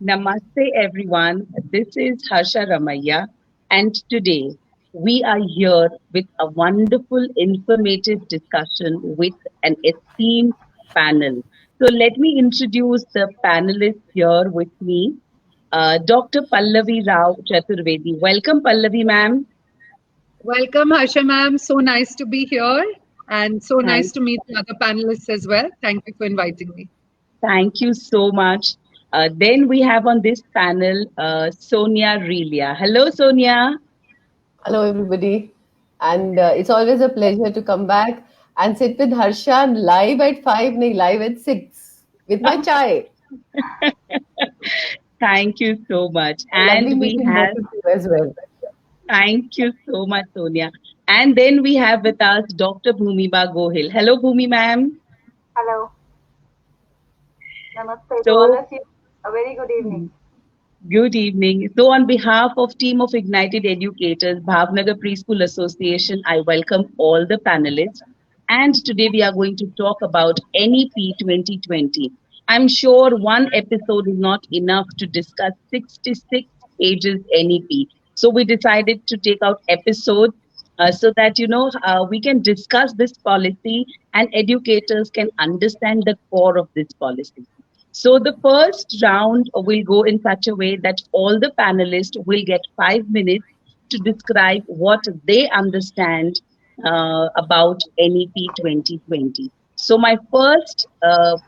Namaste, everyone. This is Harsha Ramaya, and today we are here with a wonderful, informative discussion with an esteemed panel. So, let me introduce the panelists here with me. Dr. Pallavi Rao Chaturvedi. Welcome, Pallavi, ma'am. Welcome, Harsha ma'am. So nice to be here and so nice Thank, to meet the other panelists as well. Thank you for inviting me. thank you so much. Then we have on this panel Sonia Relia. Hello, Sonia. Hello, everybody. And it's always a pleasure to come back and sit with Harsha live at 5, nahi, live at 6 with my chai. Thank you so much. Lovely And we meeting both have, of you as well. thank you so much, Sonia. And then we have with us Dr. Bhumiba Gohil. Hello, Bhumi ma'am. Hello, namaste to all So, of you. A very good evening. good evening. So, on behalf of Team of Ignited Educators, Bhavnagar Preschool Association, I welcome all the panelists. And today we are going to talk about NEP 2020. I'm sure one episode is not enough to discuss 66 pages NEP. So we decided to take out episodes so that we can discuss this policy and educators can understand the core of this policy. So the first round will go in such a way that all the panelists will get 5 minutes to describe what they understand about NEP 2020. So my first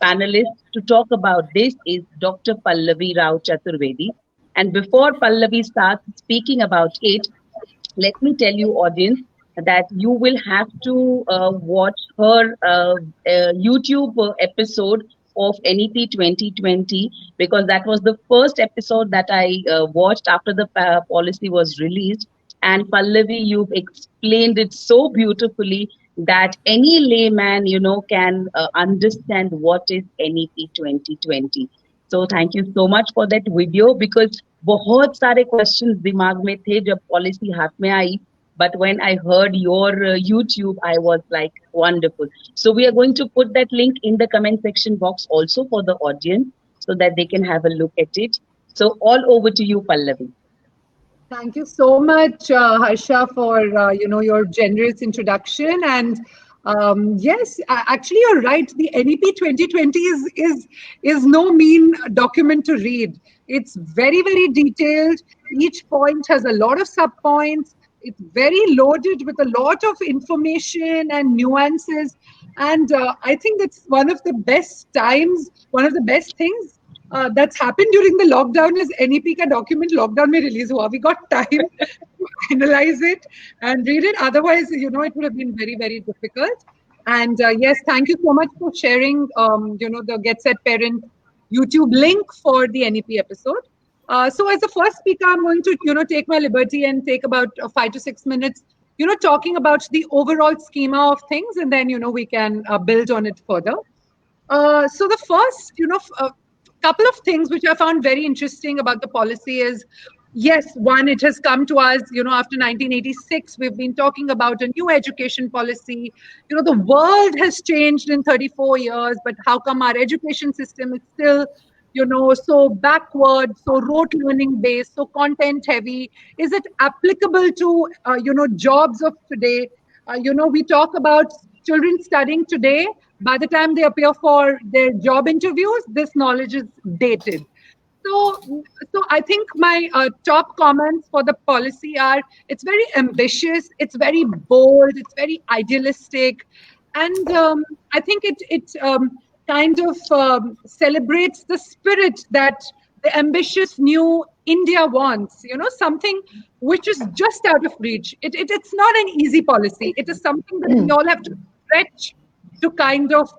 panelist to talk about this is Dr. Pallavi Rao Chaturvedi. And before Pallavi starts speaking about it, let me tell you, audience, that you will have to watch her YouTube episode of NEP 2020 because that was the first episode that I watched after the policy was released. And Pallavi, you've explained it so beautifully that any layman, can understand what is NEP 2020. So thank you so much for that video because बहुत सारे questions दिमाग में थे जब policy हाथ में आई. But when I heard your YouTube, I was like, wonderful. So we are going to put that link in the comment section box also for the audience so that they can have a look at it. So all over to you, Pallavi. Thank you so much, Harsha, for your generous introduction. And yes, actually, you're right. The NEP 2020 is no mean document to read. It's very, very detailed. Each point has a lot of sub points. It's very loaded with a lot of information and nuances. And I think that's one of the best times, one of the best things that's happened during the lockdown is NEP का document lockdown में release हुआ. We got time to analyze it and read it. Otherwise, it would have been very, very difficult. And yes, thank you so much for sharing, the Get Set Parent YouTube link for the NEP episode. So as the first speaker, I'm going to, take my liberty and take about 5 to 6 minutes, talking about the overall schema of things, and then, we can build on it further. So the first, couple of things which I found very interesting about the policy is, yes, one, it has come to us, after 1986, we've been talking about a new education policy. The world has changed in 34 years, but how come our education system is still, so backward, so rote learning based, so content heavy? Is it applicable to, jobs of today? We talk about children studying today. By the time they appear for their job interviews, this knowledge is dated. So I think my top comments for the policy are: it's very ambitious, it's very bold, it's very idealistic, and I think it kind of celebrates the spirit that the ambitious new India wants. Something which is just out of reach. It's not an easy policy. It is something that we all have to stretch to kind of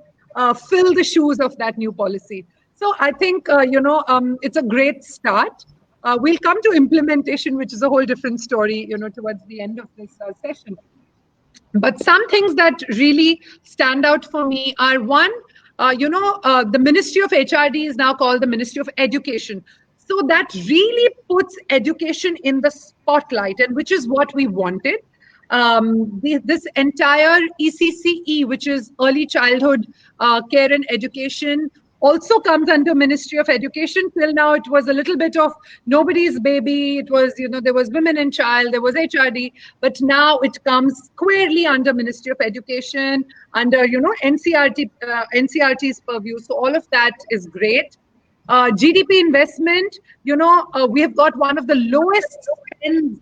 fill the shoes of that new policy. So I think, it's a great start. We'll come to implementation, which is a whole different story, towards the end of this session. But some things that really stand out for me are one, the Ministry of HRD is now called the Ministry of Education. So that really puts education in the spotlight, and which is what we wanted. This entire ECCE, which is early childhood care and education, also comes under Ministry of Education. Till now, it was a little bit of nobody's baby. It was, there was Women and Child, there was HRD, but now it comes squarely under Ministry of Education, under, NCRT's purview. So all of that is great. GDP investment, we have got one of the lowest spends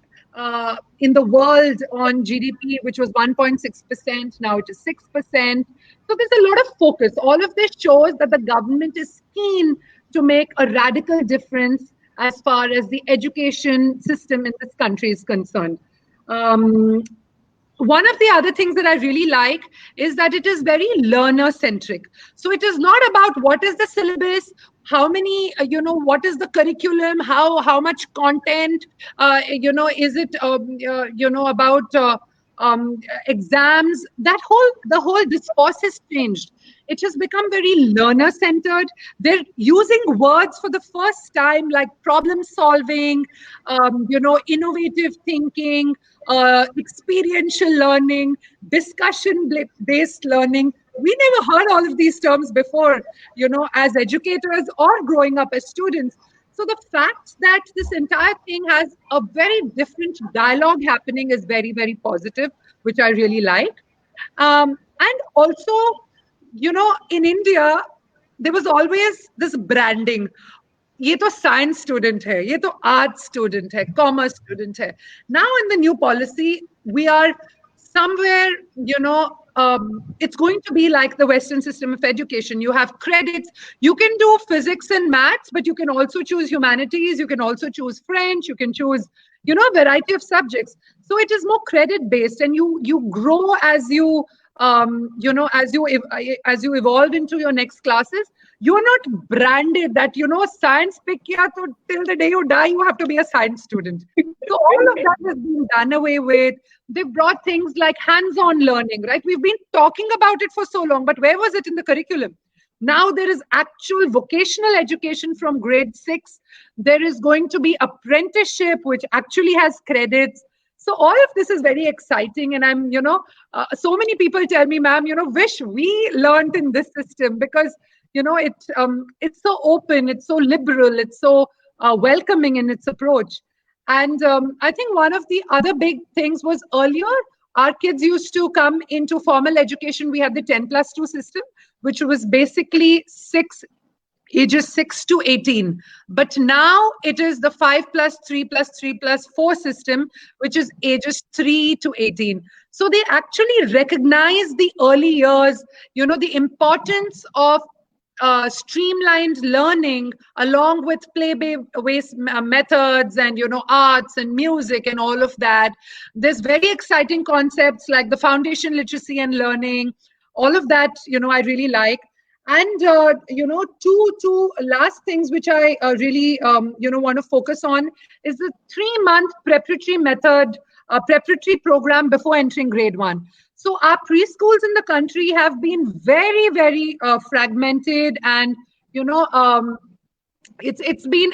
in the world on GDP, which was 1.6%. Now it is 6%. So there's a lot of focus. All of this shows that the government is keen to make a radical difference as far as the education system in this country is concerned. One of the other things that I really like is that it is very learner-centric. So it is not about what is the syllabus, how many, what is the curriculum, how much content, is it, about exams. The whole discourse has changed. It has become very learner-centered. They're using words for the first time like problem solving, innovative thinking, experiential learning, discussion-based learning. We never heard all of these terms before, as educators or growing up as students. So the fact that this entire thing has a very different dialogue happening is very, very positive, which I really like. And also, in India, there was always this branding. ये तो science student है, ये तो arts student है, commerce student है. Now in the new policy, we are somewhere, it's going to be like the Western system of education. You have credits. You can do physics and maths, but you can also choose humanities. You can also choose French. You can choose, a variety of subjects. So it is more credit based, and you grow as you, as you evolve into your next classes. You are not branded that, science pick kiya, so till the day you die, you have to be a science student. So all of that has been done away with. They've brought things like hands-on learning, right? We've been talking about it for so long, but where was it in the curriculum? Now there is actual vocational education from grade 6. There is going to be apprenticeship, which actually has credits. So all of this is very exciting. And I'm, so many people tell me, ma'am, wish we learned in this system, because it's so open, it's so liberal, it's so welcoming in its approach. And I think one of the other big things was earlier, our kids used to come into formal education. We had the 10+2 system, which was basically ages 6 to 18. But now it is the 5+3+3+4 system, which is ages 3 to 18. So they actually recognize the early years, the importance of streamlined learning along with play-based methods and arts and music and all of that. There's very exciting concepts like the foundation literacy and learning. All of that, I really like. And two last things which I really want to focus on is the 3-month preparatory program before entering grade 1. So our preschools in the country have been very, very fragmented, and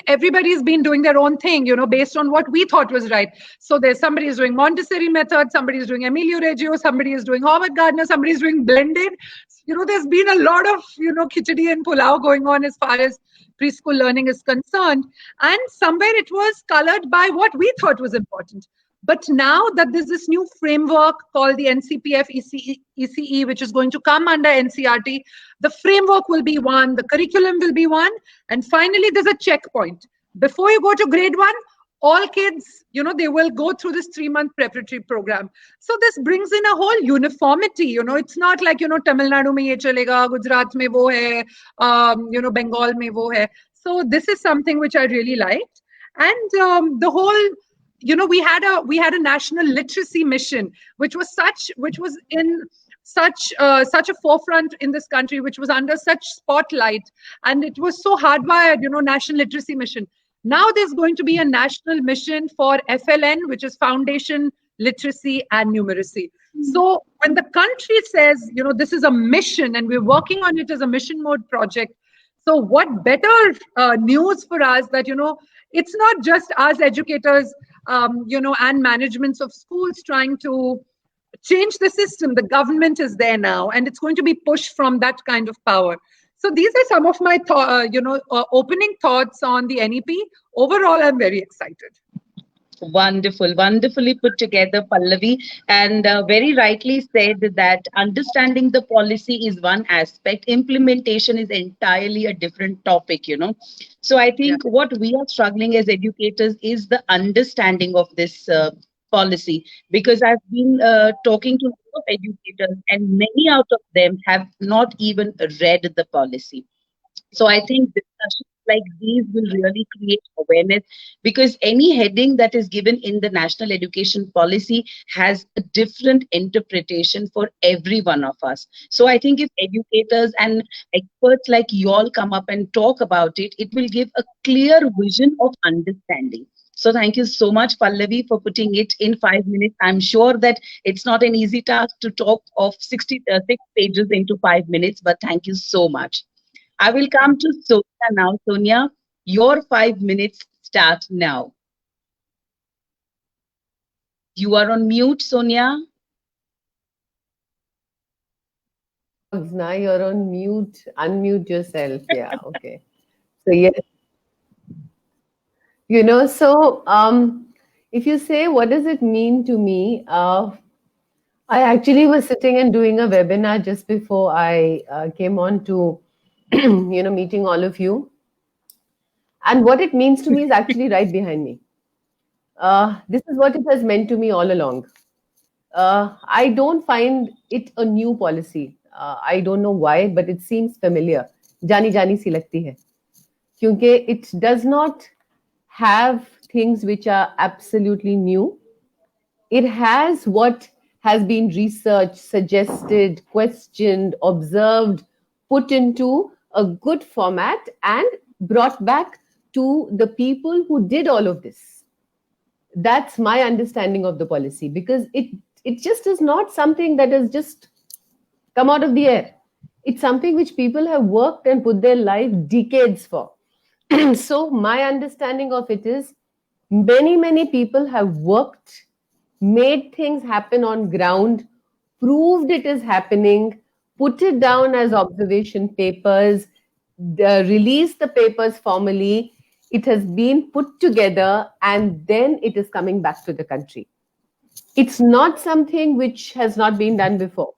everybody's been doing their own thing, based on what we thought was right. So there's somebody is doing Montessori method, somebody is doing Emilio Reggio, somebody is doing Howard Gardner, somebody is doing blended. There's been a lot of khichdi and pulao going on as far as preschool learning is concerned, and somewhere it was colored by what we thought was important. But now that there's this new framework called the NCPF ECE, which is going to come under NCRT, the framework will be one, the curriculum will be one, and finally there's a checkpoint. Before you go to grade 1, all kids, they will go through this 3-month preparatory program. So this brings in a whole uniformity. It's not like, Tamil Nadu mein ye chalega, Gujarat mein wo hai, Bengal mein wo hai. So this is something which I really liked. And the whole, we had a national literacy mission, which was in such a forefront in this country, which was under such spotlight, and it was so hardwired, national literacy mission. Now there's going to be a national mission for FLN, which is Foundation Literacy and Numeracy. So when the country says, this is a mission and we're working on it as a mission mode project, so what better news for us that, it's not just us educators, and managements of schools trying to change the system. The government is there now, and it's going to be pushed from that kind of power. So these are some of my opening thoughts on the NEP. Overall, I'm very excited. Wonderful, wonderfully put together, Pallavi. And very rightly said that understanding the policy is one aspect, implementation is entirely a different topic. So I Yeah. think what we are struggling as educators is the understanding of this policy. Because I've been talking to a lot of educators, and many out of them have not even read the policy. So I think discussions like these will really create awareness, because any heading that is given in the national education policy has a different interpretation for every one of us. So I think if educators and experts like you all come up and talk about it, it will give a clear vision of understanding. So thank you so much, Pallavi, for putting it in 5 minutes. I'm sure that it's not an easy task to talk of 66 pages into 5 minutes, but thank you so much. I will come to Sonia now. Sonia, your 5 minutes start now. You are on mute, Sonia. Now you're on mute. Unmute yourself. Yeah, okay. So yes, if you say what does it mean to me, I actually was sitting and doing a webinar just before I came on to meeting all of you, and what it means to me is actually right behind me. This is what it has meant to me all along. I don't find it a new policy. I don't know why, but it seems familiar. जानी जानी सी लगती है, क्योंकि it does not have things which are absolutely new. It has what has been researched, suggested, questioned, observed, put into a good format and brought back to the people who did all of this. That's my understanding of the policy, because it just is not something that has just come out of the air. It's something which people have worked and put their life decades for. So my understanding of it is many people have worked, made things happen on ground, proved it is happening, put it down as observation papers, released the papers formally. It has been put together and then it is coming back to the country. It's not something which has not been done before.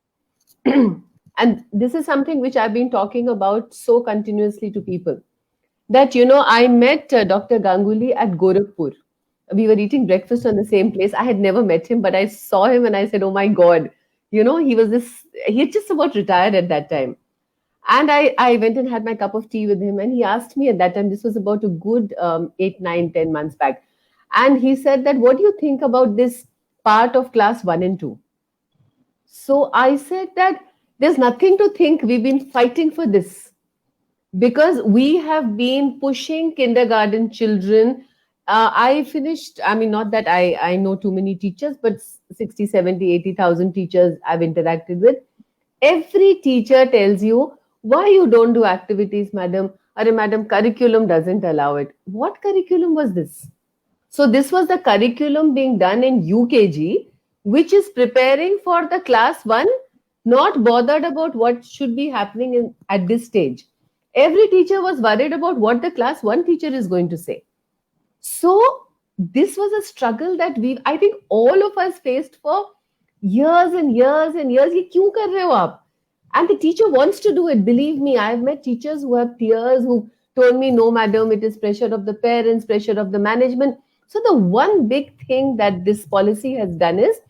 And this is something which I've been talking about so continuously to people. That, I met Dr. Ganguly at Gorakhpur. We were eating breakfast on the same place. I had never met him, but I saw him and I said, oh my God, he had just about retired at that time. And I went and had my cup of tea with him. And he asked me at that time, this was about a good 8, 9, 10 months back. And he said that, what do you think about this part of class 1 and 2? So I said that there's nothing to think. We've been fighting for this, because we have been pushing kindergarten children. I finished, not that I know too many teachers, but 60, 70, 80,000 teachers I've interacted with. Every teacher tells you, why you don't do activities, madam? Arre, madam, curriculum doesn't allow it. What curriculum was this? So this was the curriculum being done in UKG, which is preparing for the class 1, not bothered about what should be happening at this stage. Every teacher was worried about what the class 1 teacher is going to say. So this was a struggle that I think all of us faced for years and years and years. Ye kyun kar rahe ho aap? And the teacher wants to do it. Believe me, I've met teachers who have tears, who told me, no, madam, it is pressure of the parents, pressure of the management. So the one big thing that this policy has done is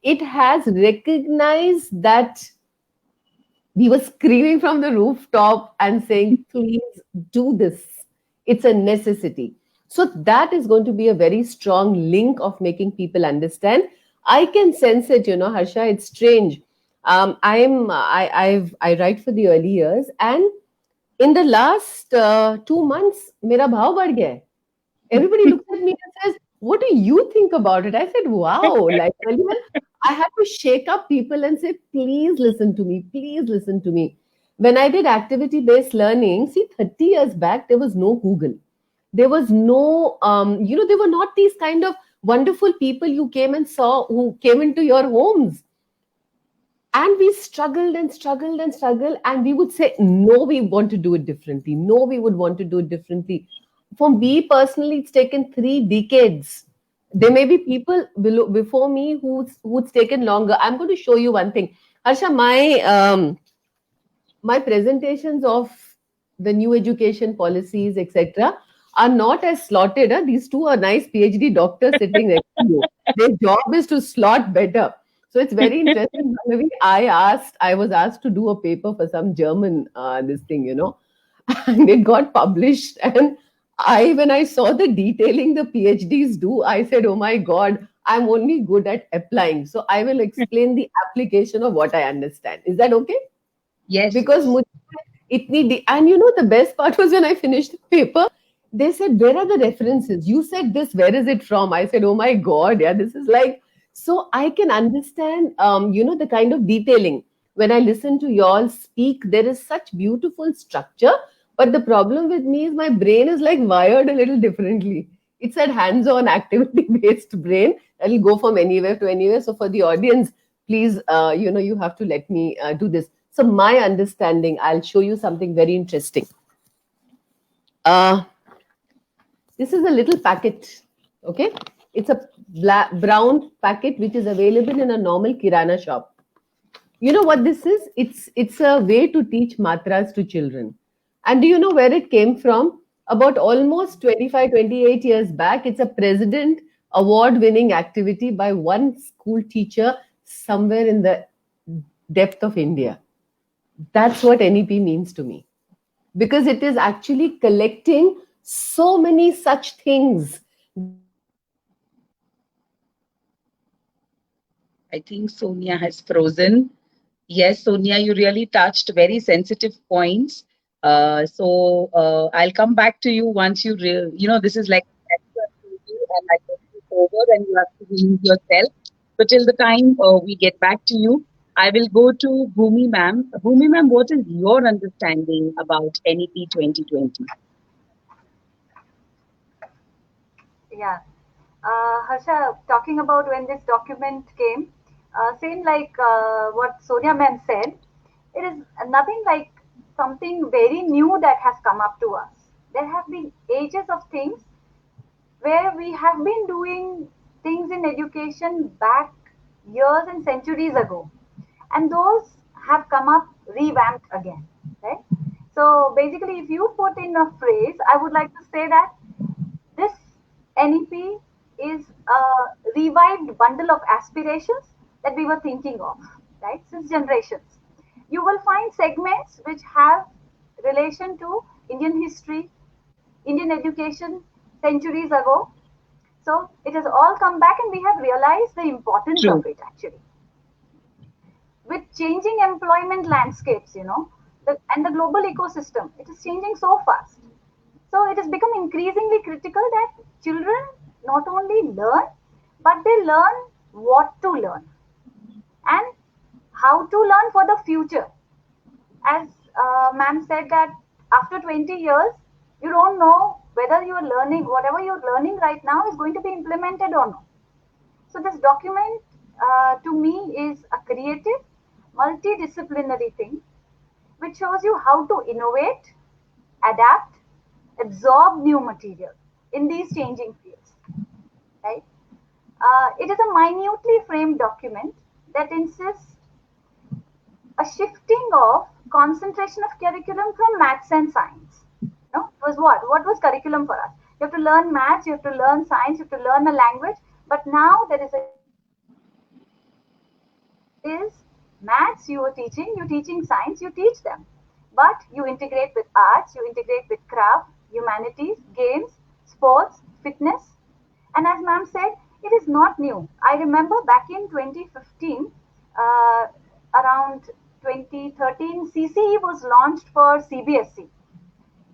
it has recognized that we were screaming from the rooftop and saying, please do this. It's a necessity. So that is going to be a very strong link of making people understand. I can sense it, Harsha, it's strange. I write for the early years, and in the last 2 months, mera bhav badh gaya hai. Everybody looks at me and says, what do you think about it? I said, wow, like earlier, I had to shake up people and say, please listen to me, please listen to me. When I did activity-based learning, see, 30 years back, there was no Google. There was no, there were not these kind of wonderful people you came and saw who came into your homes. And we struggled and struggled and struggled, and we would say, no, we want to do it differently. No, we would want to do it differently. For me personally, it's taken 3 decades. There may be people before me who's taken longer. I'm going to show you one thing. Harsha, my presentations of the new education policies, etc., are not as slotted. Huh? These two are nice PhD doctors sitting next to you. Their job is to slot better. So it's very interesting. Maybe I was asked to do a paper for some German this thing, and it got published. And when I saw the detailing the PhDs do, I said, "Oh my God, I'm only good at applying." So I will explain the application of what I understand. Is that okay? Yes. Because and the best part was when I finished the paper, they said, where are the references? You said this, where is it from? I said, oh my God, yeah, this is like, so I can understand, the kind of detailing. When I listen to y'all speak, there is such beautiful structure. But the problem with me is my brain is like wired a little differently. It's a hands-on activity-based brain that will go from anywhere to anywhere. So for the audience, please, you have to let me do this. So my understanding, I'll show you something very interesting. This is a little packet, okay? It's a brown packet which is available in a normal Kirana shop. You know what this is? It's a way to teach matras to children. And do you know where it came from? About almost 25, 28 years back, it's a president award-winning activity by one school teacher somewhere in the depth of India. That's what NEP means to me. Because it is actually collecting so many such things. I think Sonia has frozen. Yes, Sonia, you really touched very sensitive points. I'll come back to you once this is like and I get you over and you have to release yourself. So till the time we get back to you, I will go to Bhumi ma'am. Bhumi ma'am, what is your understanding about NEP 2020? Yeah. Harsha, talking about when this document came, same like what Sonia ma'am said, it is nothing like something very new that has come up to us. There have been ages of things where we have been doing things in education back years and centuries ago, and those have come up revamped again, right? So basically, if you put in a phrase, I would like to say that this NEP is a revived bundle of aspirations that we were thinking of, right, since generations. You will find segments which have relation to Indian history, Indian education centuries ago. So it has all come back, and we have realized the importance True. of it actually. With changing employment landscapes, and the global ecosystem, it is changing so fast. So it has become increasingly critical that children not only learn, but they learn what to learn and how to learn for the future. As ma'am said that after 20 years, you don't know whether you are learning, whatever you're learning right now is going to be implemented or not. So this document to me is a creative, multidisciplinary thing which shows you how to innovate, adapt, absorb new material in these changing fields. Right? It is a minutely framed document that insists a shifting of concentration of curriculum from maths and science. No, it was what? What was curriculum for us? You have to learn maths, you have to learn science, you have to learn a language. But now there is a is maths you're teaching science, you teach them. But you integrate with arts, you integrate with craft, humanities, games, sports, fitness. And as ma'am said, it is not new. I remember back in 2015, around 2013, CCE was launched for CBSE,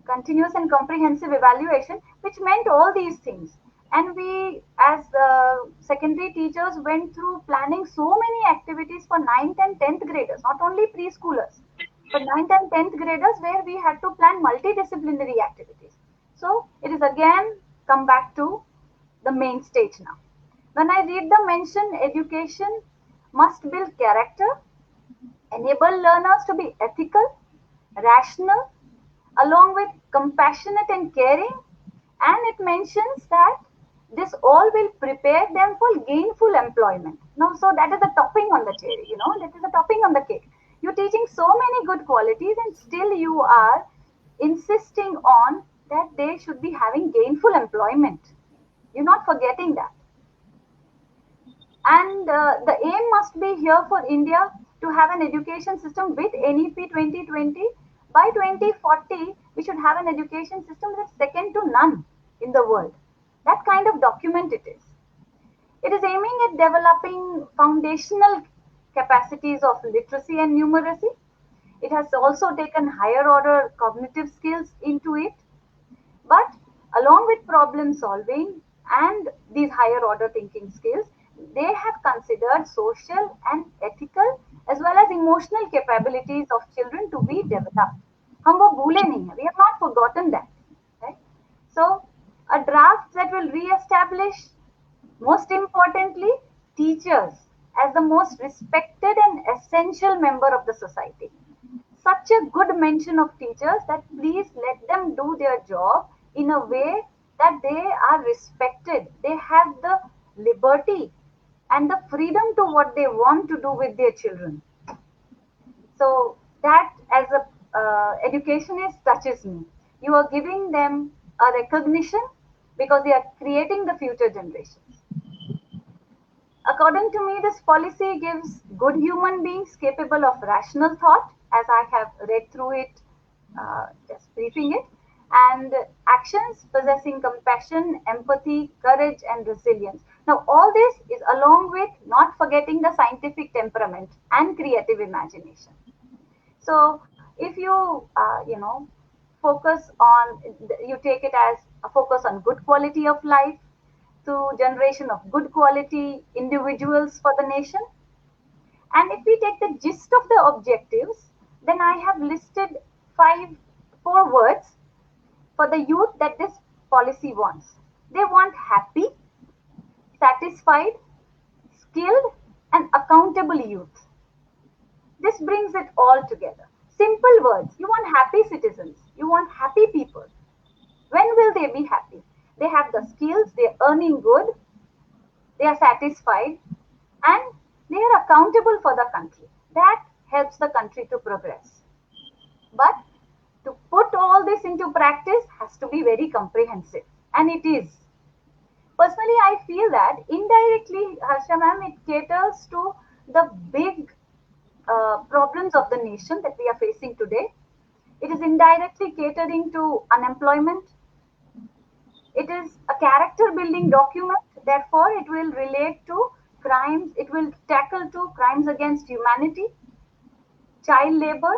continuous and comprehensive evaluation, which meant all these things. And we, as secondary teachers, went through planning so many activities for 9th and 10th graders, not only preschoolers, but 9th and 10th graders, where we had to plan multidisciplinary activities. So it is again come back to the main stage now. When I read the mention, education must build character, enable learners to be ethical, rational, along with compassionate and caring. And it mentions that this all will prepare them for gainful employment. Now, so that is the topping on the cherry, that is the topping on the cake. You're teaching so many good qualities, and still you are insisting on that they should be having gainful employment. You're not forgetting that. And the aim must be here for India to have an education system with NEP 2020. By 2040, we should have an education system that's second to none in the world. That kind of document it is. It is aiming at developing foundational capacities of literacy and numeracy. It has also taken higher order cognitive skills into it. But along with problem solving and these higher order thinking skills, they have considered social and ethical as well as emotional capabilities of children to be developed. हम वो भूले नहीं हैं. We have not forgotten that. Right? So, a draft that will re-establish, most importantly, teachers as the most respected and essential member of the society. Such a good mention of teachers that please let them do their job in a way that they are respected. They have the liberty and the freedom to what they want to do with their children. So that as a educationist touches me. You are giving them a recognition because they are creating the future generations. According to me, this policy gives good human beings capable of rational thought, as I have read through it, just briefing it, and actions possessing compassion, empathy, courage, and resilience. Now, all this is along with not forgetting the scientific temperament and creative imagination. So, if you, focus on, you take it as a focus on good quality of life, to generation of good quality individuals for the nation. And if we take the gist of the objectives, then I have listed four words for the youth that this policy wants. They want happy, satisfied, skilled, and accountable youth. This brings it all together. Simple words. You want happy citizens. You want happy people. When will they be happy? They have the skills, they're earning good, they are satisfied, and they are accountable for the country. That helps the country to progress. But to put all this into practice has to be very comprehensive, and it is. Personally, I feel that indirectly, Harsha ma'am, it caters to the big problems of the nation that we are facing today. It is indirectly catering to unemployment. It is a character building document, therefore it will relate to crimes, it will tackle to crimes against humanity, child labor,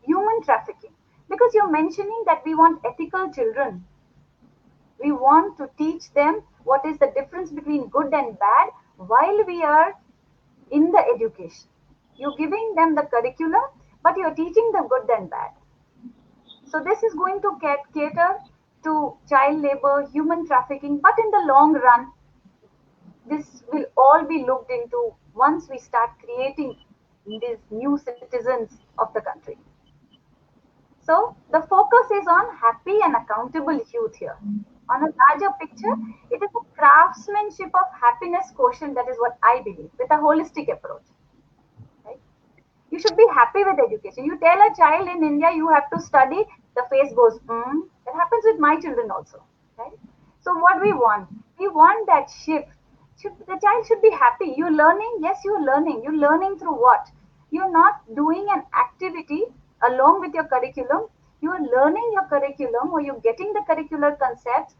human trafficking. Because you're mentioning that we want ethical children. We want to teach them what is the difference between good and bad while we are in the education. You're giving them the curriculum, but you're teaching them good and bad. So this is going to cater to child labor, human trafficking, but in the long run, this will all be looked into once we start creating these new citizens of the country. So the focus is on happy and accountable youth here. On a larger picture, it is a craftsmanship of happiness quotient, that is what I believe, with a holistic approach. Right? You should be happy with education. You tell a child in India you have to study, the face goes, That happens with my children also. Right? So what we want that shift. The child should be happy. You're learning, yes, you're learning. You're learning through what? You're not doing an activity along with your curriculum. You're learning your curriculum, or you're getting the curricular concepts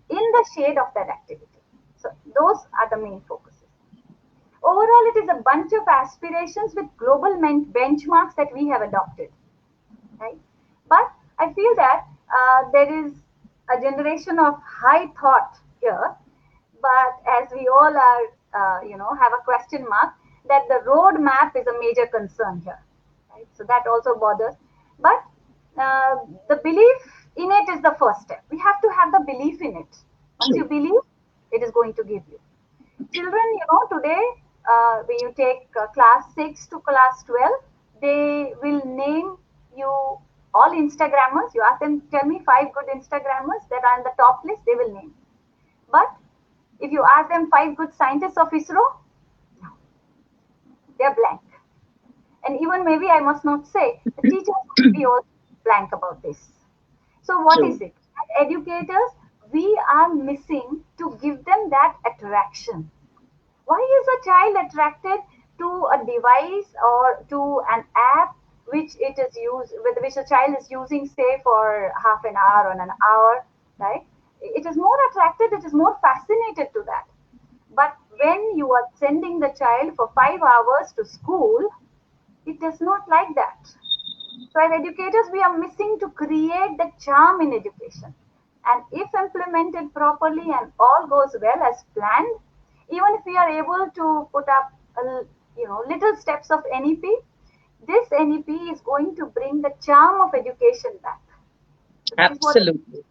in the shade of that activity. So those are the main focuses. Overall, it is a bunch of aspirations with global benchmarks that we have adopted. Right? But I feel that there is a generation of high thought here, but as we all are, have a question mark, that the roadmap is a major concern here. Right? So that also bothers. But the belief in it is the first step. We have to have the belief in it. Once you believe, it is going to give you. Children, today, when you take class 6 to class 12, they will name you all Instagrammers. You ask them, tell me 5 good Instagrammers that are on the top list, they will name. But if you ask them 5 good scientists of ISRO, no, they're blank. And even maybe I must not say, the teachers will be also blank about this. So what True. is it? As educators, we are missing to give them that attraction. Why is a child attracted to a device or to an app which it is used with which a child is using, say, for half an hour or an hour, right? It is more attracted, it is more fascinated to that. But when you are sending the child for 5 hours to school, it is not like that. So as educators, we are missing to create the charm in education. And if implemented properly and all goes well as planned, even if we are able to put up, little steps of NEP, this NEP is going to bring the charm of education back. So this is what. Absolutely.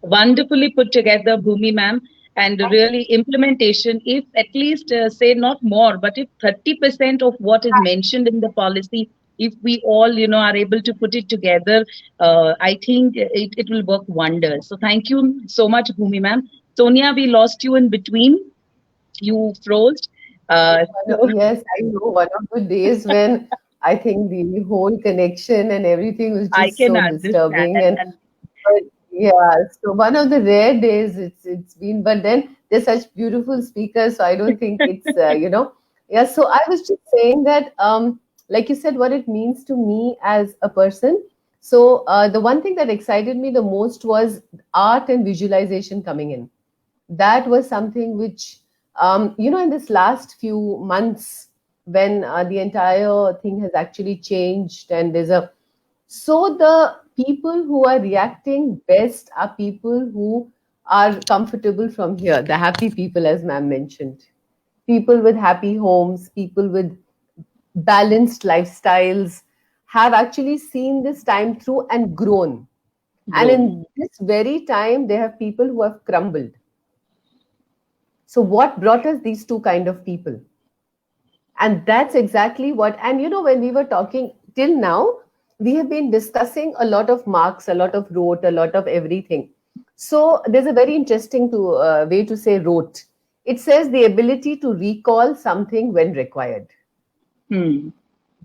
Wonderfully put together, Bhumi ma'am. And Thank you. really, implementation, if at least say not more, but if 30% of what is mentioned in the policy, if we all, are able to put it together, I think it will work wonders. So thank you so much, Bhumi ma'am. Sonia, we lost you in between. You froze. So Yes, I know. One of the days when I think the whole connection and everything was I just can so understand. disturbing. And but yeah, so one of the rare days it's been. But then they're such beautiful speakers, so I don't think it's Yeah. So I was just saying that, like you said, what it means to me as a person. So the one thing that excited me the most was art and visualization coming in. That was something which, in this last few months, when the entire thing has actually changed, and the people who are reacting best are people who are comfortable from here, the happy people, as ma'am mentioned, people with happy homes, people with balanced lifestyles, have actually seen this time through and grown. And grown. in this very time, they have people who have crumbled. So what brought us these two kind of people? And that's exactly what, and when we were talking till now, we have been discussing a lot of marks, a lot of rote, a lot of everything. So there's a very interesting way to say rote. It says the ability to recall something when required. Hmm.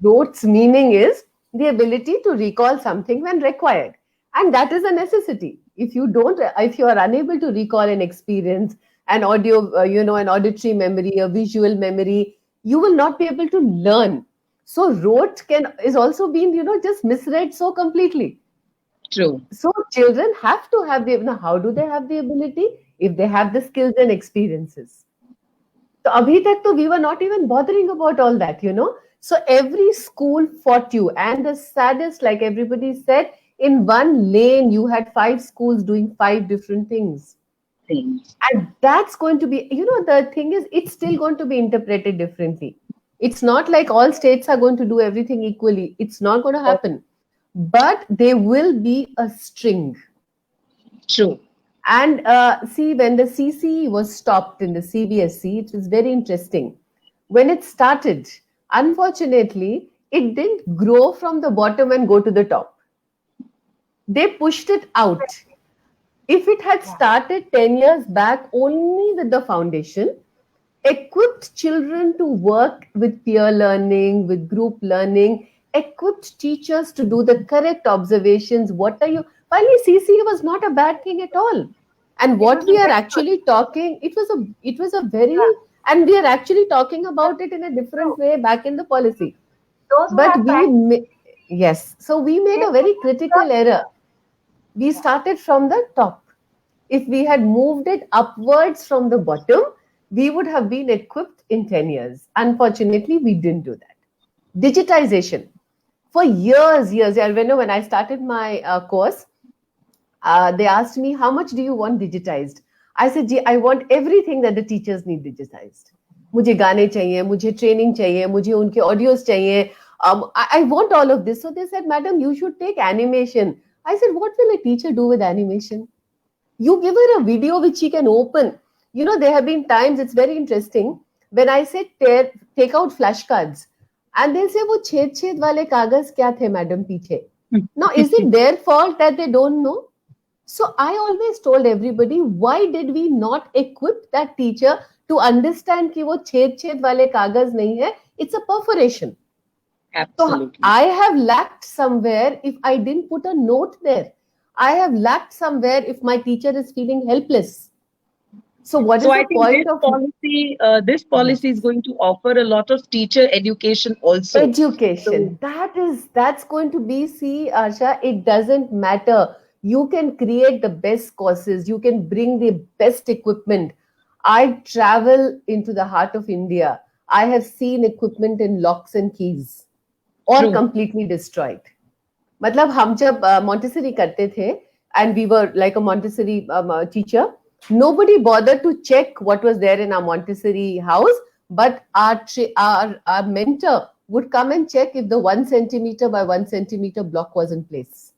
Rote's meaning is the ability to recall something when required. And that is a necessity. If you are unable to recall an experience, an audio, an auditory memory, a visual memory, you will not be able to learn. So rote is also being, just misread so completely. True. So children have to have how do they have the ability? If they have the skills and experiences. So abhi tak to we were not even bothering about all that. So every school fought you. And the saddest, like everybody said, in one lane, you had 5 schools doing 5 different things. Things. And that's going to be, the thing is, it's still going to be interpreted differently. It's not like all states are going to do everything equally. It's not going to happen. But there will be a string. True. And see, when the CCE was stopped in the CBSE, it was very interesting. When it started, unfortunately, it didn't grow from the bottom and go to the top. They pushed it out. If it had started 10 years back only with the foundation, equipped children to work with peer learning, with group learning, equipped teachers to do the correct observations. Finally, CCA was not a bad thing at all. And what we are actually talking, it was a very, and we are actually talking about it in a different way back in the policy. Those who But have yes, so we made a very critical error. We started from the top. If we had moved it upwards from the bottom, we would have been equipped in 10 years. Unfortunately, we didn't do that. Digitization. For years, I remember when I started my course, they asked me, how much do you want digitized? I said, Gee, I want everything that the teachers need digitized. मुझे गाने चाहिए, मुझे training चाहिए, मुझे उनके audios चाहिए. I want all of this. So they said, Madam, you should take animation. I said, what will a teacher do with animation? You give her a video which she can open. There have been times, it's very interesting, when I said take out flashcards. And they'll say, वो छेद वाले कागज क्या थे, madam, पीछे? Now, is it their fault that they don't know? So I always told everybody, why did we not equip that teacher to understand कि वो छेद वाले कागज नहीं है, it's a perforation. Absolutely. So I have lacked somewhere if I didn't put a note there. I have lacked somewhere if my teacher is feeling helpless. So what is I the think point of this policy is going to offer a lot of teacher education also. education? That's going to be, see, Asha, it doesn't matter. You can create the best courses. You can bring the best equipment. I travel into the heart of India. I have seen equipment in locks and keys or True. completely destroyed. मतलब हम जब Montessori करते थे and we were like a Montessori teacher, nobody bothered to check what was there in our Montessori house, but our mentor would come and check if the 1 centimeter by 1 centimeter block was in place.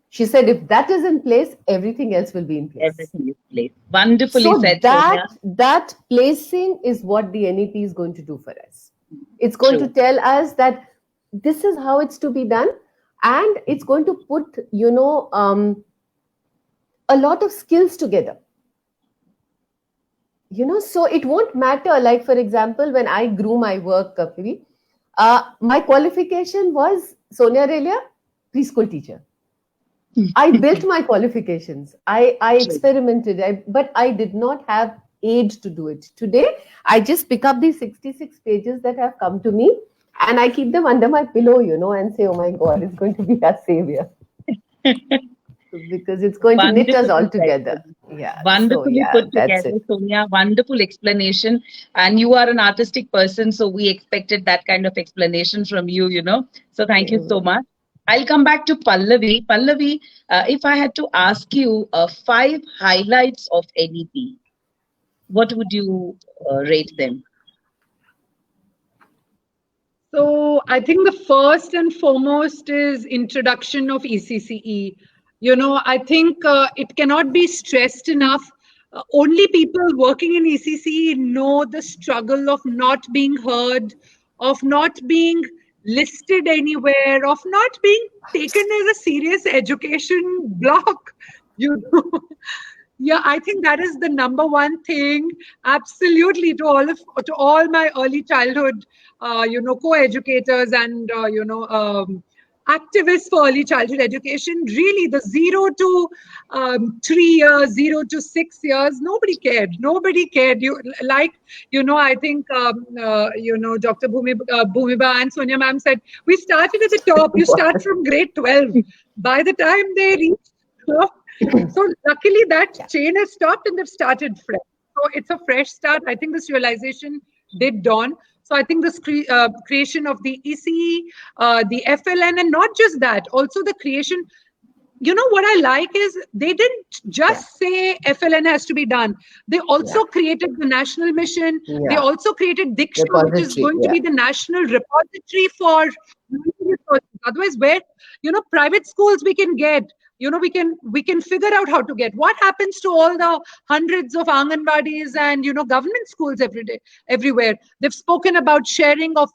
She said, if that is in place, everything else will be in place. Everything is placed. Wonderfully So said, that placing is what the NEP is going to do for us. It's going True. to tell us that this is how it's to be done, and it's going to put, a lot of skills together. So it won't matter. Like, for example, when I grew my work, my qualification was Sonia Relia, preschool teacher. I built my qualifications. I experimented, but I did not have aid to do it. Today, I just pick up these 66 pages that have come to me and I keep them under my pillow, and say, oh my God, it's going to be our savior. Because it's going to knit us all together. Yeah. Wonderfully put together, Sonia. Wonderful explanation. And you are an artistic person, so we expected that kind of explanation from you, So thank you so much. I'll come back to Pallavi. Pallavi, if I had to ask you 5 highlights of NEP, what would you rate them? So I think the first and foremost is introduction of ECCE. I think it cannot be stressed enough. Only people working in ECCE know the struggle of not being heard, of not being listed anywhere, of not being taken as a serious education block. Yeah, I think that is the number one thing. Absolutely, to all my early childhood, co-educators and activists for early childhood education. Really, the 0 to 3 years, 0 to 6 years, nobody cared. Nobody cared. I think Dr. Bhumiba and Sonia ma'am said, we started at the top. You start from grade 12. By the time they reached. So luckily that chain has stopped and they've started fresh. So it's a fresh start. I think this realization did dawn. So I think this creation of the ECE, the FLN, and not just that, also the creation. What I like is they didn't just say FLN has to be done. They also created the national mission. They also created Diksha, which is going to be the national repository for resources. Otherwise, where, private schools we can get, we can figure out how to get. What happens to all the hundreds of Anganwadis and, government schools everywhere? They've spoken about sharing of,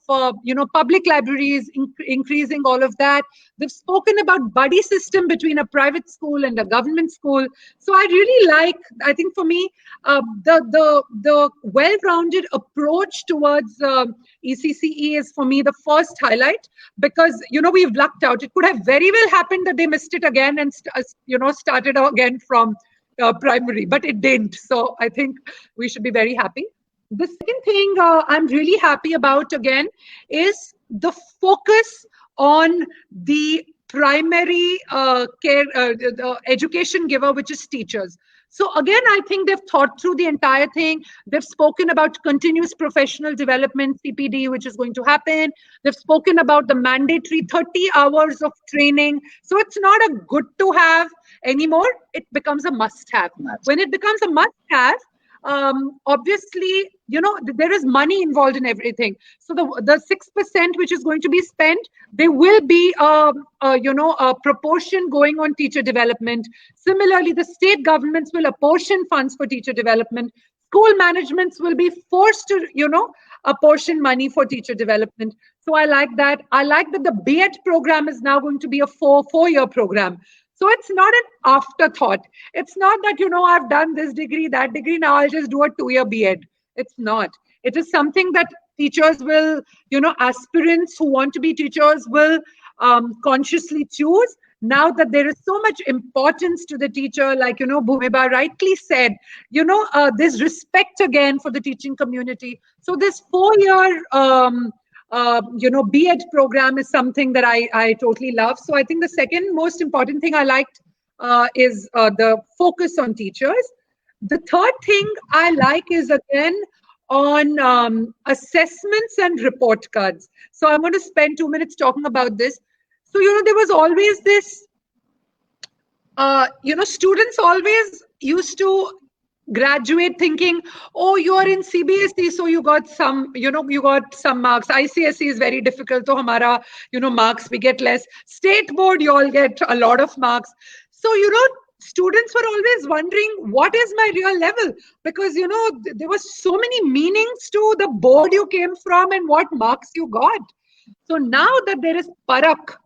public libraries, increasing all of that. They've spoken about buddy system between a private school and a government school. So I really I think for me, the well-rounded approach towards ECCE is for me the first highlight, because, we've lucked out. It could have very well happened that they missed it again and, started again from primary, but it didn't. So I think we should be very happy. The second thing I'm really happy about again is the focus on the primary care, the education giver, which is teachers. So again, I think they've thought through the entire thing. They've spoken about continuous professional development, CPD, which is going to happen. They've spoken about the mandatory 30 hours of training. So it's not a good to have anymore. It becomes a must have. When it becomes a must have, obviously, there is money involved in everything. So the 6% which is going to be spent, there will be a proportion going on teacher development. Similarly, the state governments will apportion funds for teacher development. school managements will be forced to, apportion money for teacher development. So I like that. I like that the B.Ed program is now going to be a four-year program. So it's not an afterthought. It's not that, I've done this degree, that degree, now I'll just do a 2-year B.Ed. It's not. It is something that teachers will, aspirants who want to be teachers will consciously choose. Now that there is so much importance to the teacher, like, Bhumiba rightly said, there's respect again for the teaching community. So this 4-year, B.Ed program is something that I totally love. So I think the second most important thing I liked is the focus on teachers. The third thing I like is, again, on assessments and report cards. So I'm going to spend 2 minutes talking about this. So, there was always this, students always used to graduate thinking, oh, you are in CBSE, so you got some, you got some marks. ICSE is very difficult, so hamara, marks we get less. State board, you all get a lot of marks. So, students were always wondering, what is my real level? Because, there were so many meanings to the board you came from and what marks you got. So now that there is Parak,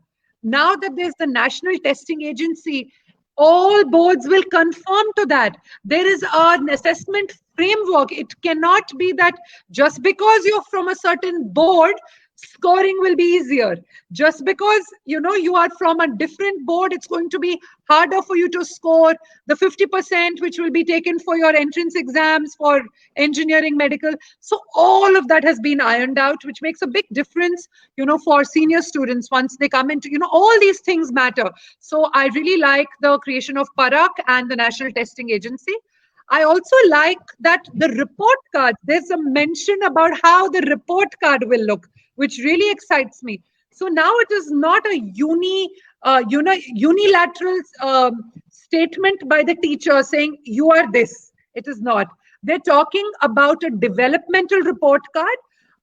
now that there's the National Testing Agency, all boards will conform to that. There is an assessment framework. It cannot be that just because you're from a certain board, scoring will be easier. Just because, you are from a different board, it's going to be harder for you to score the 50% which will be taken for your entrance exams for engineering, medical. So all of that has been ironed out, which makes a big difference, for senior students once they come into, all these things matter. So I really like the creation of Parak and the National Testing Agency. I also like that the report card, there's a mention about how the report card will look, which really excites me. So now it is not a unilateral statement by the teacher saying you are this. It is not. They're talking about a developmental report card,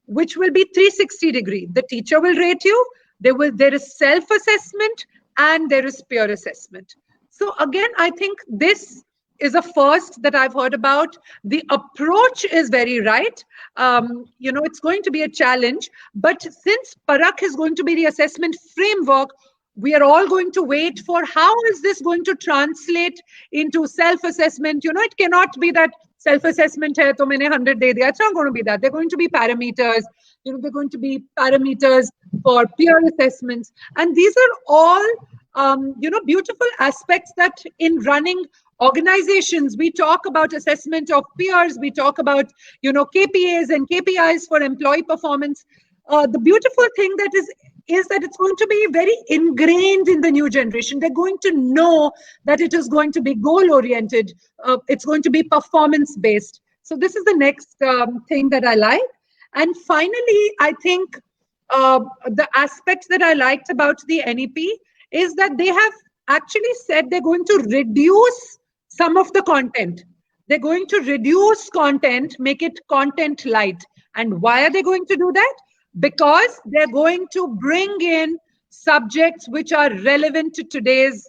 which will be 360 degree. The teacher will rate you. There is self-assessment and there is peer assessment. So again, I think this is a first that I've heard about. The approach is very right. It's going to be a challenge, but since Parak is going to be the assessment framework, we are all going to wait for how is this going to translate into self-assessment. It cannot be that self-assessment hai, to maine 100 de diya. It's not going to be that. They're going to be parameters. They're going to be parameters for peer assessments. And these are all, beautiful aspects that in running organizations, we talk about assessment of peers, we talk about, KPAs and KPIs for employee performance. The beautiful thing that is that it's going to be very ingrained in the new generation. They're going to know that it is going to be goal-oriented. It's going to be performance-based. So this is the next thing that I like. And finally, I think the aspects that I liked about the NEP is that they have actually said they're going to reduce some of the content. They're going to reduce content, make it content light. And why are they going to do that? Because they're going to bring in subjects which are relevant to today's,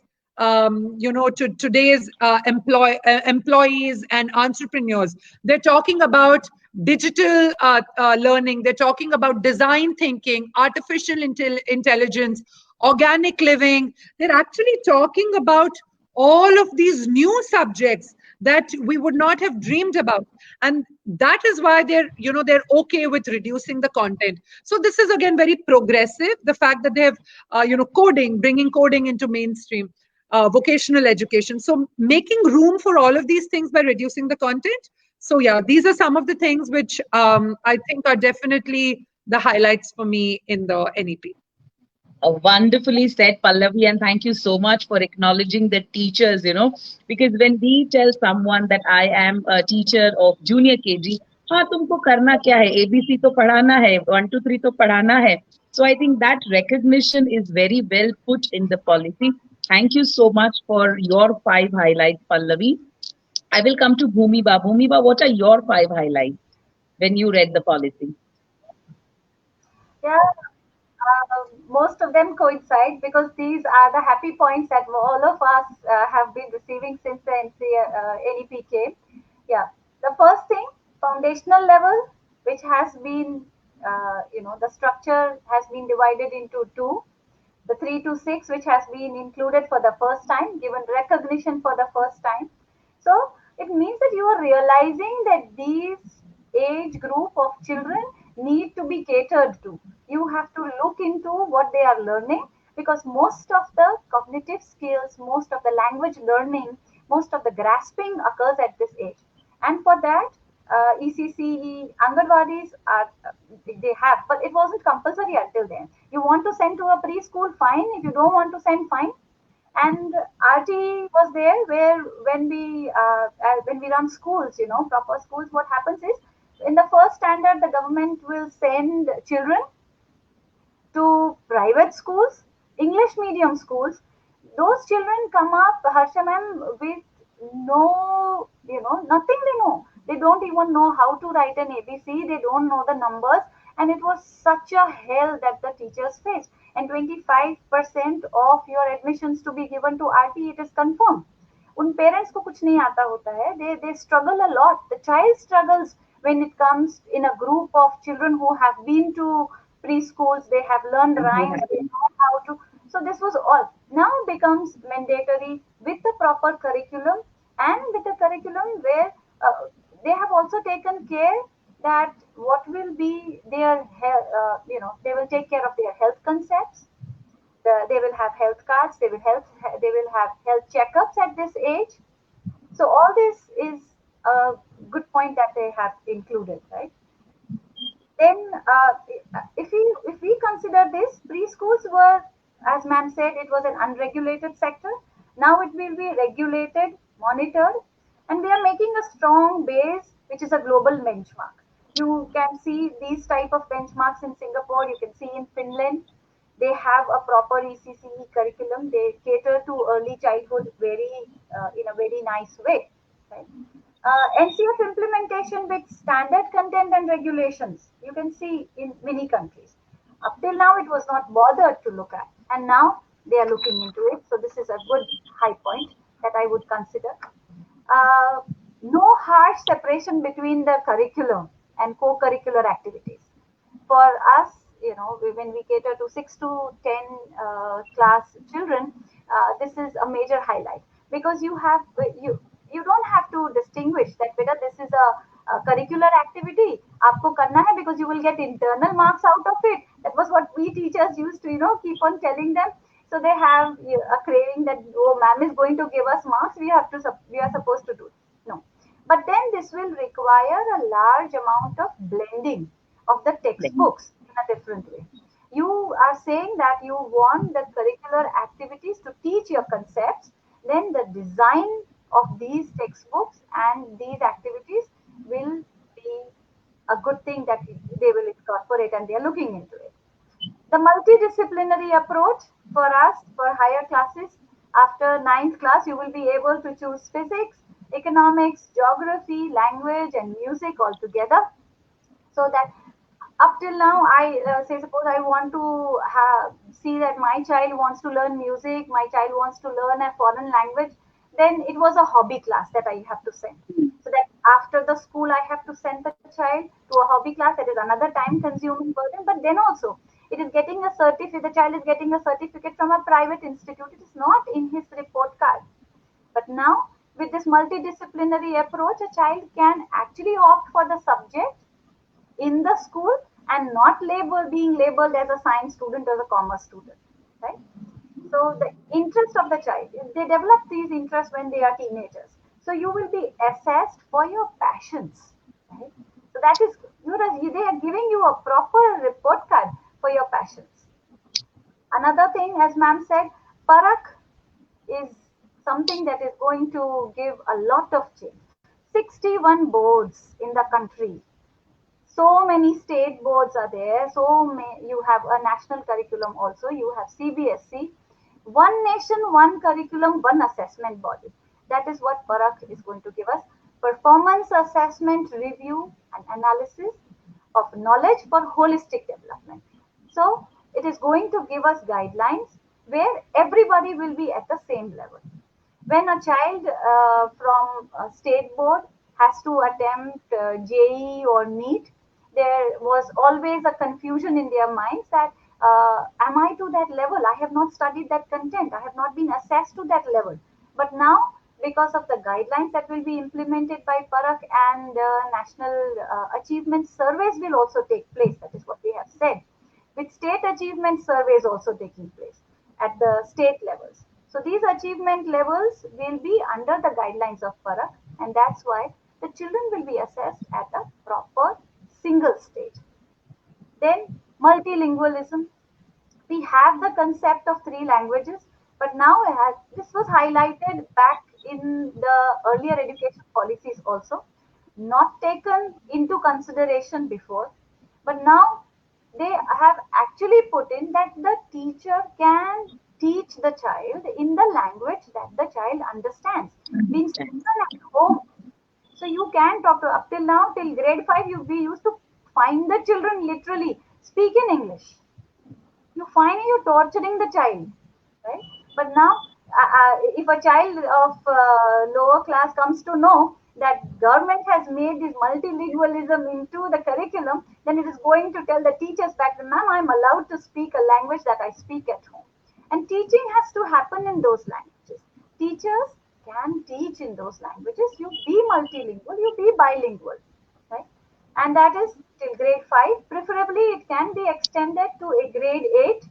employees and entrepreneurs. They're talking about digital learning. They're talking about design thinking, artificial intelligence, organic living. They're actually talking about all of these new subjects that we would not have dreamed about. And that is why they're okay with reducing the content. So this is again very progressive. The fact that they have, bringing coding into mainstream, vocational education. So making room for all of these things by reducing the content. So yeah, these are some of the things which I think are definitely the highlights for me in the NEP. Wonderfully said, Pallavi, and thank you so much for acknowledging the teachers, because when we tell someone that I am a teacher of junior KG, हाँ तुमको करना क्या है, ABC तो पढ़ाना है, 1 2 3 तो पढ़ाना है. So I think that recognition is very well put in the policy. Thank you so much for your 5 highlights, Pallavi. I will come to Bhumiba. Bhumiba, what are your 5 highlights when you read the policy? Yeah. Most of them coincide because these are the happy points that all of us have been receiving since the NEP came. Yeah, the first thing operational level, which has been, the structure has been divided into two. The 3 to 6, which has been included for the first time, given recognition for the first time. So it means that you are realizing that these age group of children need to be catered to. You have to look into what they are learning, because most of the cognitive skills, most of the language learning, most of the grasping occurs at this age. And for that, ECCE, Anganwadis are, they have, but it wasn't compulsory until then. You want to send to a preschool, fine. If you don't want to send, fine. And RT was there, where when we run schools, proper schools, what happens is, in the first standard, the government will send children to private schools, English medium schools. Those children come up, Harsha ma'am, with nothing they know. They don't even know how to write an ABC. They don't know the numbers. And it was such a hell that the teachers faced. And 25% of your admissions to be given to RT, it is confirmed. उन parents को कुछ नहीं आता होता है. They struggle a lot. The child struggles when it comes in a group of children who have been to preschools. They have learned rhymes. They know how to. So this was all. Now becomes mandatory with the proper curriculum, and with the curriculum where they have also taken care that what will be their health. They will take care of their health concepts. They will have health cards. They will have health checkups at this age. So all this is a good point that they have included, right? Then, if we consider this, preschools were, as ma'am said, it was an unregulated sector. Now it will be regulated, monitored, and they are making a strong base, which is a global benchmark. You can see these type of benchmarks in Singapore. You can see in Finland. They have a proper ECCE curriculum. They cater to early childhood in a very nice way. Right? NCF implementation with standard content and regulations. You can see in many countries. Up till now, it was not bothered to look at, and now they are looking into it. So this is a good high point that I would consider. No harsh separation between the curriculum and co-curricular activities. For us, when we cater to 6 to 10 class children, this is a major highlight, because you don't have to distinguish that whether this is a curricular activity aapko karna hai, because you will get internal marks out of it. That was what we teachers used to keep on telling them. So they have a craving that, oh, ma'am is going to give us marks, we are supposed to do it. No, but then this will require a large amount of blending of the textbooks in a different way. You are saying that you want the curricular activities to teach your concepts, then the design of these textbooks and these activities will be a good thing that they will incorporate, and they are looking into it. The multidisciplinary approach for us, for higher classes, after 9th class, you will be able to choose physics, economics, geography, language, and music all together. So that up till now, I say, suppose I want to see that my child wants to learn music, my child wants to learn a foreign language, then it was a hobby class that I have to send. So that after the school, I have to send the child to a hobby class. That is another time-consuming burden. But then also, it is getting a certificate. The child is getting a certificate from a private institute. It is not in his report card. But now, with this multidisciplinary approach, a child can actually opt for the subject in the school and not being labeled as a science student or a commerce student, right? So the interest of the child, they develop these interests when they are teenagers. So you will be assessed for your passions, right? So that is, they are giving you a proper report card for your passions. Another thing, as ma'am said, Parak is something that is going to give a lot of change. 61 boards in the country. So many state boards are there. You have a national curriculum also. You have CBSE. One nation, one curriculum, one assessment body. That is what Parak is going to give us. Performance assessment review and analysis of knowledge for holistic development. So it is going to give us guidelines where everybody will be at the same level. When a child from a state board has to attempt JEE or NEET, there was always a confusion in their minds that am I to that level? I have not studied that content. I have not been assessed to that level. But now, because of the guidelines that will be implemented by Parak and national achievement surveys will also take place. That is what they have said. With state achievement surveys also taking place at the state levels. So these achievement levels will be under the guidelines of Parak, and that's why the children will be assessed at a proper single stage. Then multilingualism. We have the concept of three languages, but now this was highlighted back in the earlier education policies also, not taken into consideration before, but now they have actually put in that the teacher can teach the child in the language that the child understands. Means even at home, so you can talk to up till now, till grade 5, we used to find the children literally speak in English. You find you torturing the child, right? But now, if a child of lower class comes to know that government has made this multilingualism into the curriculum, then it is going to tell the teachers back, ma'am, I'm allowed to speak a language that I speak at home. And teaching has to happen in those languages. Teachers can teach in those languages. You be multilingual, you be bilingual, right? And that is till grade 5. Preferably, it can be extended to a grade 8.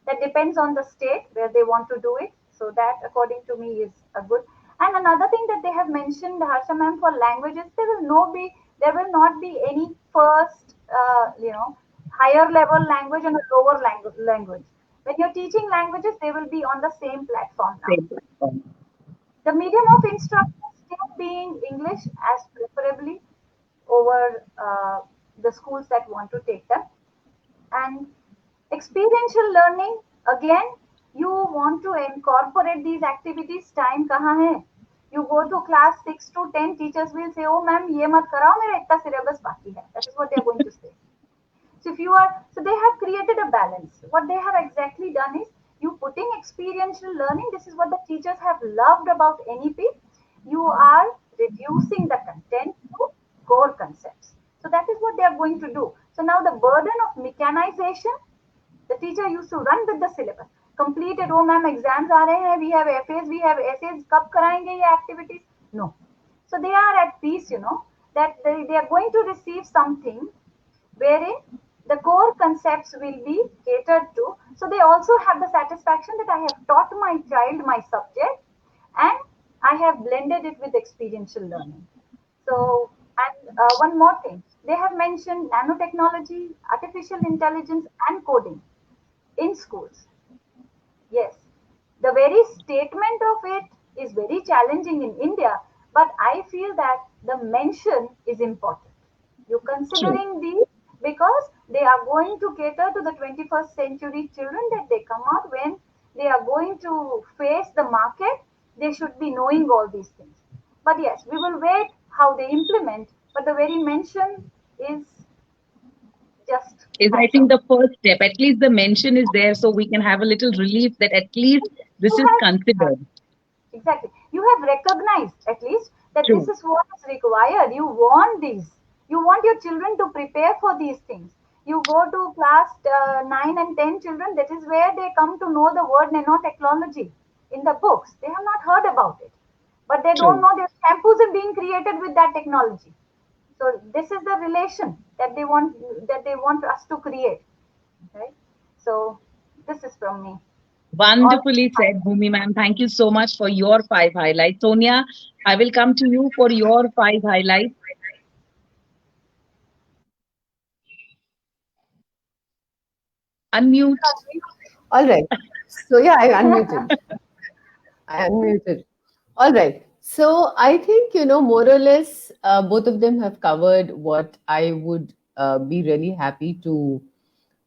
That depends on the state where they want to do it. So that, according to me, is a good. And another thing that they have mentioned, Harsha ma'am, for languages, there will not be any first, higher level language and a lower language. When you're teaching languages, they will be on the same platform now. Same platform. The medium of instruction still being English as preferably over the schools that want to take them. And experiential learning, again, you want to incorporate these activities. Time kahan hai? You go to class 6 to 10, teachers will say, oh ma'am, ye mat karao, mera itna syllabus baki hai. That is what they are going to say. So they have created a balance. What they have exactly done is, you putting experiential learning, this is what the teachers have loved about NEP. You are reducing the content to core concepts. So that is what they are going to do. So now the burden of mechanization, the teacher used to run with the syllabus. Completed, oh ma'am, exams are rahe, we have FAs, we have essays, kab karayenge ye activities? No. So they are at peace, that they are going to receive something wherein the core concepts will be catered to. So they also have the satisfaction that I have taught my child my subject and I have blended it with experiential learning. So, and one more thing, they have mentioned nanotechnology, artificial intelligence and coding in schools. Yes, the very statement of it is very challenging in India, but I feel that the mention is important. You considering these because they are going to cater to the 21st century children that they come out when they are going to face the market. They should be knowing all these things. But yes, we will wait how they implement. But the very mention is just. Is I think the first step. At least the mention is there, so we can have a little relief that at least this is considered. Exactly. You have recognized at least that True. this is what is required. You want these. You want your children to prepare for these things. You go to class 9 and 10 children, that is where they come to know the word nanotechnology in the books. They have not heard about it. But they don't know their shampoos are being created with that technology. So this is the relation that they want us to create. Right? So this is from me. Wonderfully said, Bhumi ma'am. Thank you so much for your 5 highlights. Sonia, I will come to you for your 5 highlights. Unmute. All right. So yeah, I unmuted. All right. So I think, more or less, both of them have covered what I would be really happy to,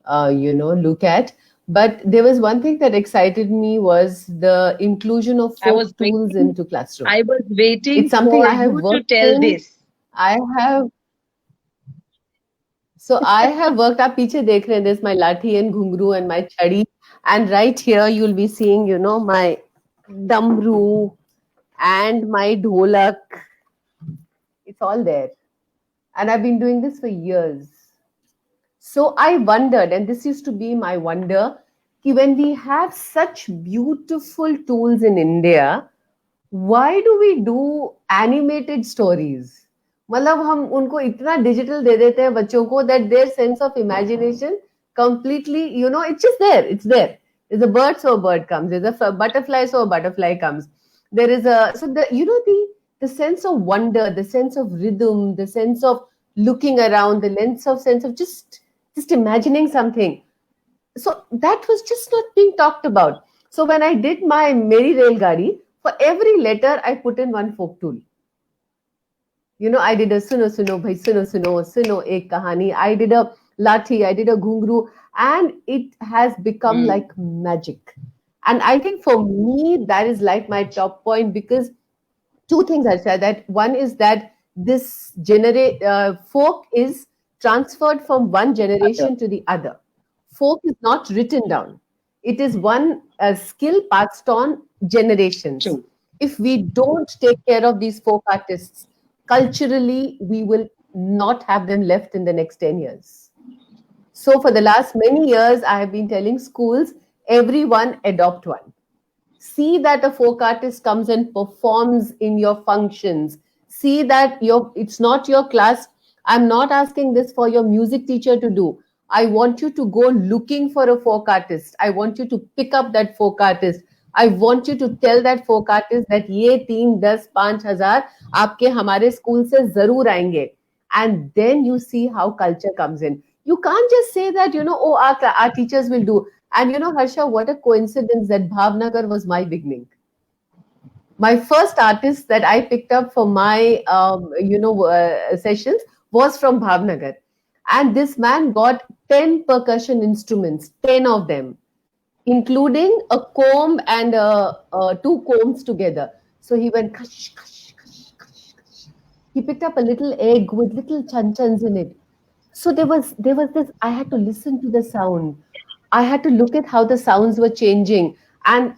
look at. But there was one thing that excited me was the inclusion of folk tools into classroom. I was waiting it's something for I have you worked to tell in. this. I have worked up piche dekh rahe, there's my lathi and ghungru and my chadi, and right here you'll be seeing, my damru and my dholak. It's It's all there. And I've been doing this for years. So I wondered, and this used to be my wonder, कि when we have such beautiful tools in India, why do we do animated stories? मतलब हम उनको इतना digital दे देते हैं बच्चों को that their sense of imagination completely, it's just there. It's there. There's a bird, so a bird comes. There's a butterfly, so a butterfly comes. There is the sense of wonder, the sense of rhythm, the sense of looking around, the sense of just imagining something. So that was just not being talked about. So when I did my Meri Rail Gadi, for every letter I put in one folk tool. I did a suno suno bhai suno ek kahani. I did a lathi, I did a ghungru, and it has become like magic. And I think for me that is like my top point, because two things I said. That one is that this folk is transferred from one generation to the other. Folk is not written down. It is one skill passed on generations. True. If we don't take care of these folk artists, culturally, we will not have them left in the next 10 years. So for the last many years, I have been telling schools, everyone adopt one. See that a folk artist comes and performs in your functions. See that it's not your class. I'm not asking this for your music teacher to do. I want you to go looking for a folk artist. I want you to pick up that folk artist. I want you to tell that folk artist that ये 3, 10, 5,000 आपके हमारे school से जरूर आएंगे. And then you see how culture comes in. You can't just say that, our teachers will do. And Harsha, what a coincidence that Bhavnagar was my beginning. My first artist that I picked up for my, sessions was from Bhavnagar. And this man got 10 percussion instruments, 10 of them, including a comb and 2 combs together. So he went, kash, kash, kash, kash, kash. He picked up a little egg with little chanchans in it. So there was this, I had to listen to the sound. I had to look at how the sounds were changing. And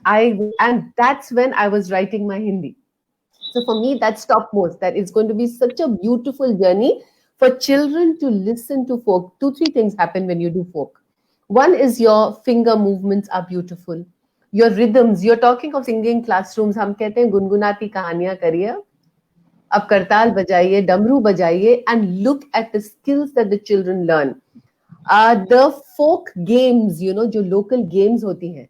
that's when I was writing my Hindi. So for me, that's topmost. That is going to be such a beautiful journey for children to listen to folk. 2, 3 things happen when you do folk. One is your finger movements are beautiful. Your rhythms. You're talking of singing classrooms. हम कहते हैं गुनगुनाती कहानियां करिए. अब करताल बजाइए, डमरू बजाइए, and look at the skills that the children learn. The folk games, जो local games होती हैं,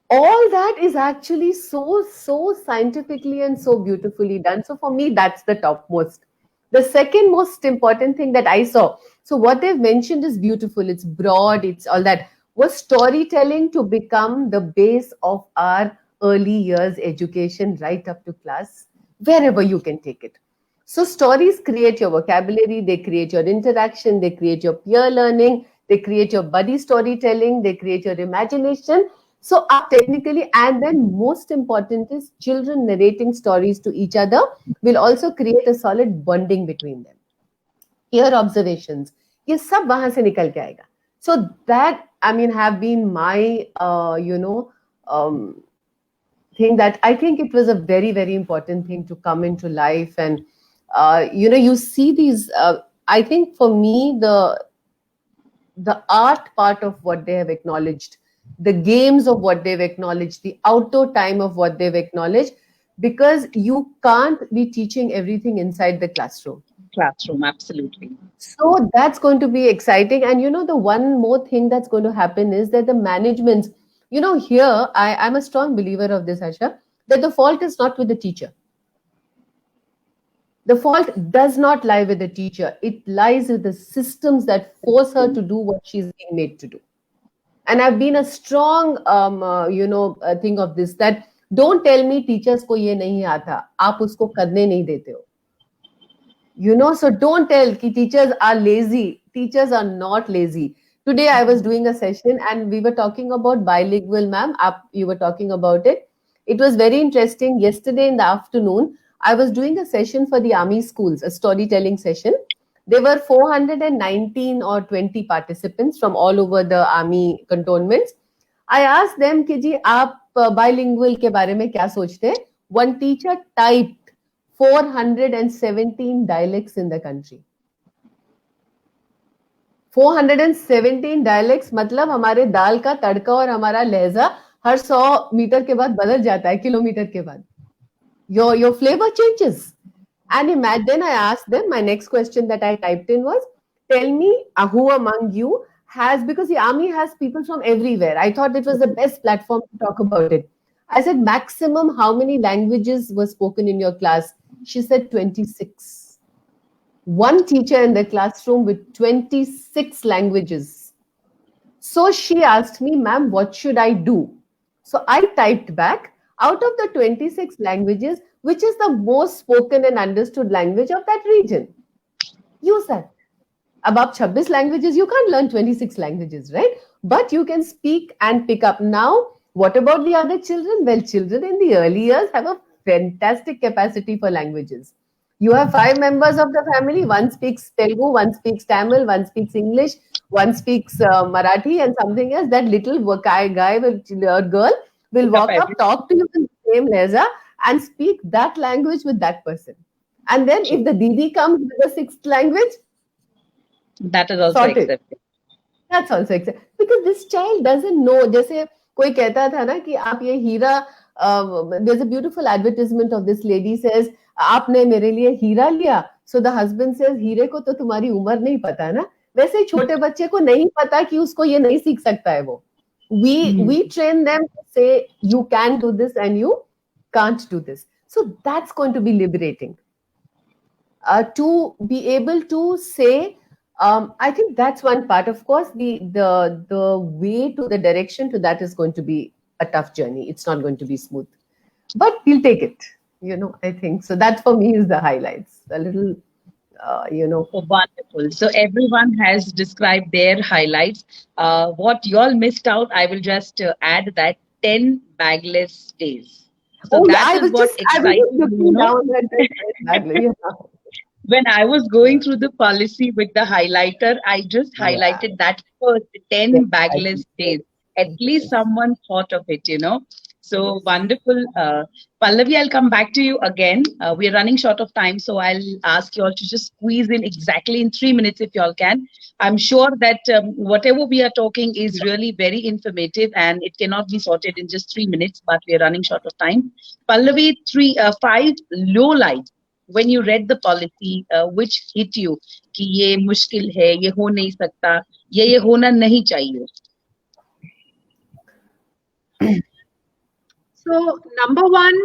all that is actually so scientifically and so beautifully done. So for me, that's the topmost. The second most important thing that I saw, so what they've mentioned is beautiful, it's broad, it's all that, was storytelling to become the base of our early years education right up to class, wherever you can take it. So stories create your vocabulary, they create your interaction, they create your peer learning, they create your buddy storytelling, they create your imagination. So technically, and then most important is children narrating stories to each other will also create a solid bonding between them. Peer observations, ये सब वहां से निकल के आएगा. So that, have been my, thing that I think it was a very, very important thing to come into life. And, you see these, I think for me, the art part of what they have acknowledged, the games of what they've acknowledged, the outdoor time of what they've acknowledged, because you can't be teaching everything inside the classroom. Absolutely. So that's going to be exciting. And, the one more thing that's going to happen is that the management, here, I'm a strong believer of this, Asha, that the fault is not with the teacher. The fault does not lie with the teacher. It lies with the systems that force her to do what she's being made to do. And I've been a strong, thing of this, that don't tell me teachers ko ye nahi aata, aap usko karne nahi dete ho. So don't tell ki teachers are lazy. Teachers are not lazy. Today I was doing a session and we were talking about bilingual, ma'am. You were talking about it. It was very interesting. Yesterday in the afternoon, I was doing a session for the army schools, a storytelling session. There were 419 or 20 participants from all over the army cantonments. I asked them कि जी आप bilingual के बारे में क्या सोचते हैं? One teacher typed 417 dialects in the country. 417 dialects मतलब हमारे दाल का तड़का और हमारा लहजा हर 100 मीटर के बाद बदल जाता है, किलोमीटर के बाद. Your flavor changes. And imagine, then I asked them, my next question that I typed in was, tell me who among you has, because the army has people from everywhere. I thought it was the best platform to talk about it. I said, maximum how many languages were spoken in your class? She said 26. One teacher in the classroom with 26 languages. So she asked me, ma'am, what should I do? So I typed back, out of the 26 languages, which is the most spoken and understood language of that region? Use that. About 26 languages, you can't learn 26 languages, right? But you can speak and pick up. Now, what about the other children? Well, children in the early years have a fantastic capacity for languages. You have 5 members of the family. One speaks Telugu, one speaks Tamil, one speaks English, one speaks Marathi and something else. That little guy or girl will walk up, talk to you in the same lehza and speak that language with that person. And then if the Didi comes with a 6th language, that is also accepted. That's also accepted. Because this child doesn't know. जैसे कोई कहता था ना कि आप ये हीरा, there's a beautiful advertisement of this lady says, आपने मेरे लिए हीरा लिया. So the husband says, हीरे को तो तुम्हारी उम्र नहीं पता ना. वैसे छोटे बच्चे को नहीं पता कि उसको ये नहीं सीख सकता है वो. We train them to say, you can do this and you can't do this. So that's going to be liberating. To be able to say, I think that's one part. Of course, the way to the direction to that is going to be a tough journey. It's not going to be smooth, but we'll take it. I think so. That for me is the highlights. A little, Oh, wonderful. So everyone has described their highlights. What you all missed out, I will just add that 10 bagless days. So that is what excites me. When I was going through the policy with the highlighter, I just highlighted that first 10 bagless days. At least someone thought of it, So wonderful. Pallavi, I'll come back to you again. We're running short of time, so I'll ask you all to just squeeze in exactly in 3 minutes if you all can. I'm sure that whatever we are talking is really very informative and it cannot be sorted in just 3 minutes, but we're running short of time. Pallavi, 5 lowlights when you read the policy, which hit you, कि ये मुश्किल है, ये हो नहीं सकता, ये होना नहीं चाहिए. So, number one,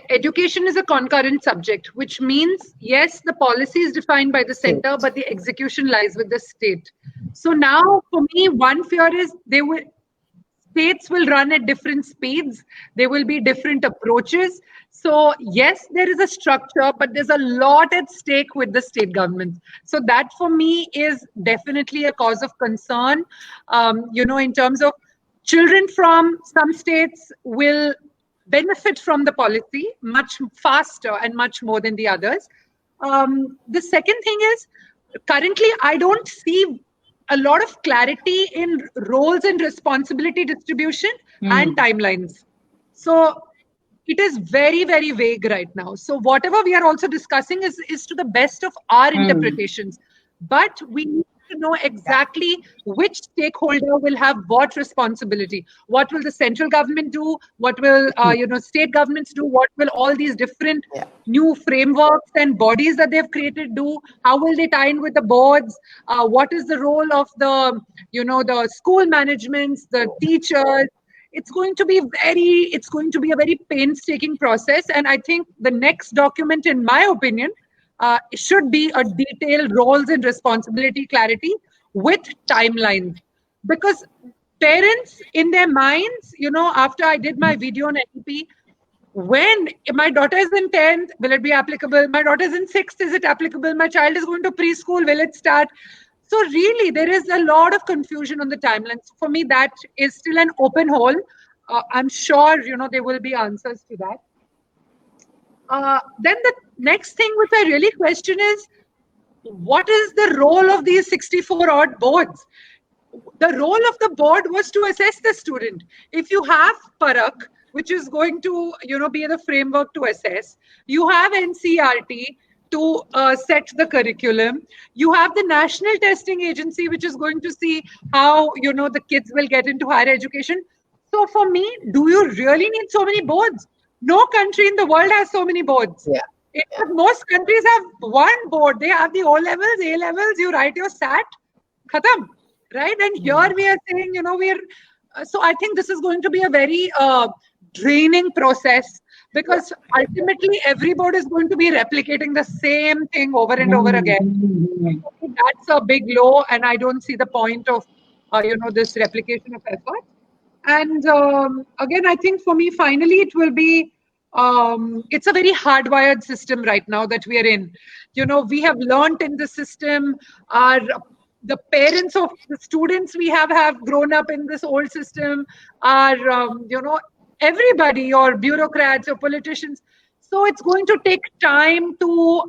education is a concurrent subject, which means, yes, the policy is defined by the center, but the execution lies with the state. So now, for me, one fear is states will run at different speeds. There will be different approaches. So yes, there is a structure, but there's a lot at stake with the state government. So that for me is definitely a cause of concern, in terms of children from some states will benefit from the policy much faster and much more than the others. The second thing is, currently, I don't see a lot of clarity in roles and responsibility distribution and timelines. So it is very, very vague right now. So whatever we are also discussing is to the best of our interpretations. But we need to know exactly which stakeholder will have what responsibility. What will the central government do? What will state governments do? What will all these different new frameworks and bodies that they've created do? How will they tie in with the boards? What is the role of the school managements, the teachers? It's going to be a very painstaking process. And I think the next document, in my opinion, should be a detailed roles and responsibility clarity with timelines. Because parents in their minds, after I did my video on NEP, when my daughter is in 10th, will it be applicable? My daughter is in 6th, is it applicable? My child is going to preschool, will it start? So really, there is a lot of confusion on the timelines. For me, that is still an open hole. I'm sure, there will be answers to that. Then the next thing which I really question is, what is the role of these 64 odd boards? The role of the board was to assess the student. If you have Parak, which is going to, be the framework to assess. You have NCRT to set the curriculum. You have the National Testing Agency, which is going to see how, the kids will get into higher education. So for me, do you really need so many boards? No country in the world has so many boards. Yeah. Most countries have one board. They have the O levels, A levels, you write your SAT, khatam, right? And here we are saying, so I think this is going to be a very draining process, because ultimately every board is going to be replicating the same thing over and over again. That's a big low, and I don't see the point of, this replication of effort. And again, I think for me, finally, it will be, it's a very hardwired system right now that we are in. We have learned in the system. The parents of the students we have grown up in this old system. Everybody, or bureaucrats or politicians. So it's going to take time to,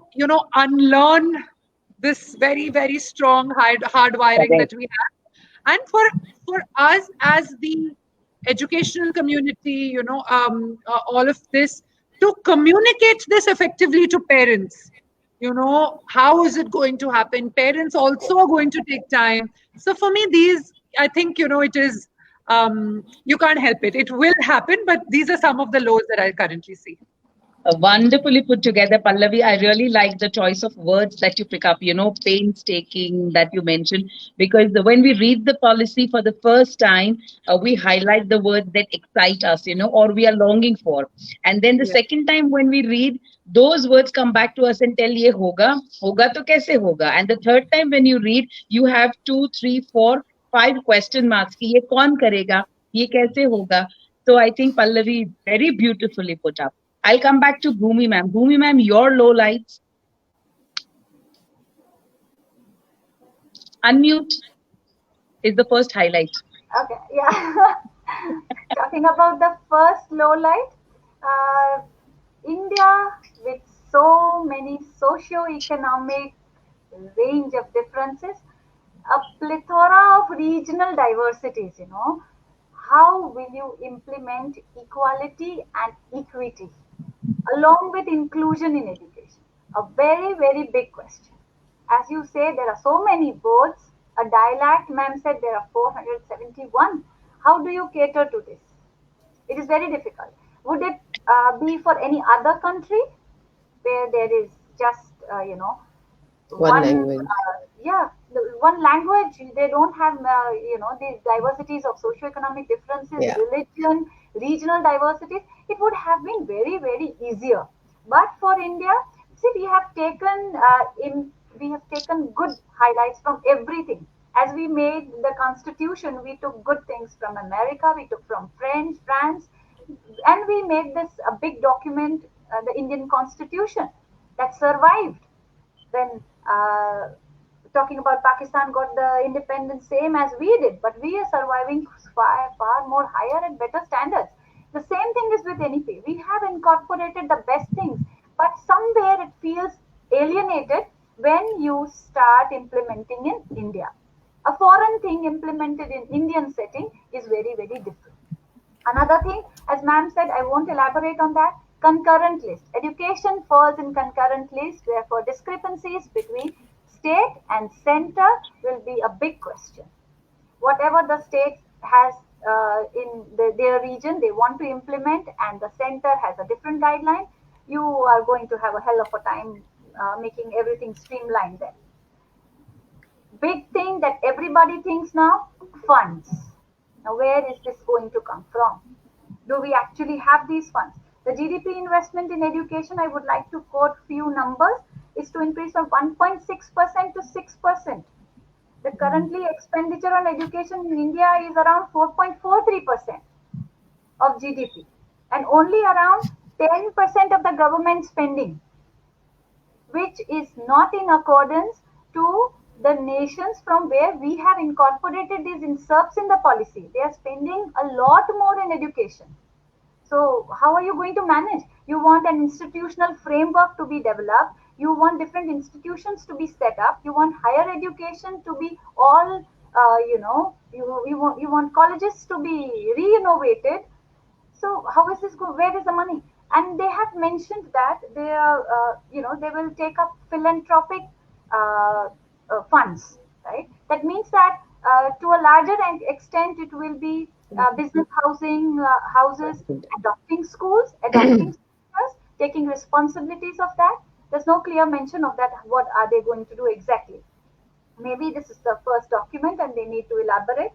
unlearn this very, very strong hardwiring that we have. And for us as the educational community, all of this, to communicate this effectively to parents. How is it going to happen? Parents also are going to take time. So for me, I think, it is, you can't help it. It will happen, but these are some of the lows that I currently see. Wonderfully put together, Pallavi. I really like the choice of words that you pick up, painstaking that you mentioned, because when we read the policy for the first time, we highlight the words that excite us, or we are longing for. And then the second time when we read, those words come back to us and tell, ye hoga to kaise hoga. And the third time when you read, you have 2, 3, 4, 5 question marks. Ki ye kaun karega? Ye kaise hoga? So I think Pallavi very beautifully put up. I'll come back to Bhumi ma'am. Bhumi ma'am, your low lights. Unmute is the first highlight. Okay, yeah. Talking about the first low light, India with so many socio-economic range of differences, a plethora of regional diversities, how will you implement equality and equity along with inclusion in education? A very, very big question. As you say, there are so many boards. A dialect, ma'am said there are 471. How do you cater to this? It is very difficult. Would it be for any other country where there is just, one language? One language. They don't have, these diversities of socioeconomic differences, religion, regional diversities. It would have been very, very easier. But for India, see, we have taken good highlights from everything. As we made the Constitution, we took good things from America, we took from France, and we made this a big document, the Indian Constitution, that survived when. Talking about Pakistan got the independence same as we did, but we are surviving far more higher and better standards. The same thing is with NEP. We have incorporated the best things, but somewhere it feels alienated when you start implementing in India. A foreign thing implemented in Indian setting is very, very different. Another thing, as ma'am said, I won't elaborate on that. Concurrent list. Education falls in concurrent list, therefore discrepancies between state and center will be a big question. Whatever the state has in their region, they want to implement, and the center has a different guideline, you are going to have a hell of a time making everything streamlined then. Big thing that everybody thinks now, funds. Now, where is this going to come from? Do we actually have these funds? The GDP investment in education, I would like to quote few numbers, is to increase from 1.6% to 6%. The currently expenditure on education in India is around 4.43% of GDP, and only around 10% of the government spending, which is not in accordance to the nations from where we have incorporated these inserts in the policy. They are spending a lot more in education. So how are you going to manage? You want an institutional framework to be developed. You want different institutions to be set up. You want higher education to be all, you want colleges to be re-innovated. So how is this go? Where is the money? And they have mentioned that they are, they will take up philanthropic uh, funds, right? That means that to a larger extent, it will be business housing houses, adopting schools, adopting teachers, taking responsibilities of that. There's no clear mention of that. What are they going to do exactly? Maybe this is the first document and they need to elaborate.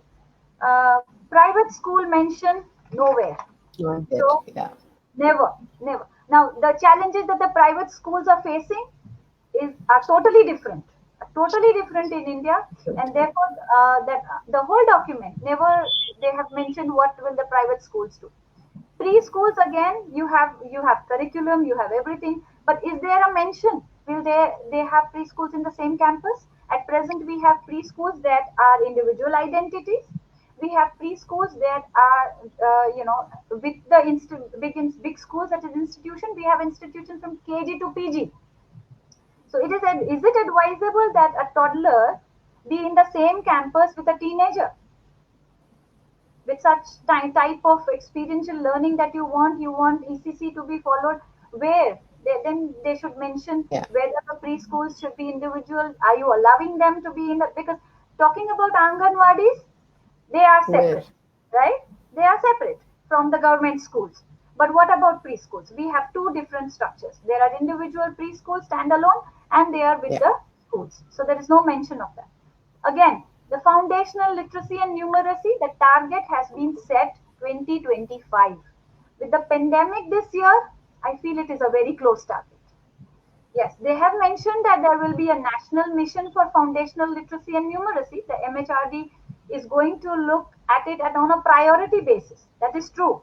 Private school mention nowhere. Not yet. So Yeah. never, never. Now the challenges that the private schools are facing are totally different, in India, and therefore that the whole document never they have mentioned what will the private schools do. Preschools again, you have curriculum, you have everything, but is there a mention? Will they have preschools in the same campus? At present, we have preschools that are individual identities. We have preschools that are, with the big schools that is institution. We have institutions from KG to PG. So is it advisable that a toddler be in the same campus with a teenager? With such type of experiential learning that you want ECC to be followed, where then they should mention Yeah. whether the preschools should be individual. Are you allowing them to be in the, because talking about Anganwadis, they are Where? separate, right? They are separate from the government schools. But what about preschools? We have two different structures. There are individual preschools standalone, and they are with Yeah. the schools. So there is no mention of that. Again, the foundational literacy and numeracy, the target has been set 2025. With the pandemic this year, I feel it is a very close target. Yes, they have mentioned that there will be a national mission for foundational literacy and numeracy. The MHRD is going to look at it on a priority basis. That is true.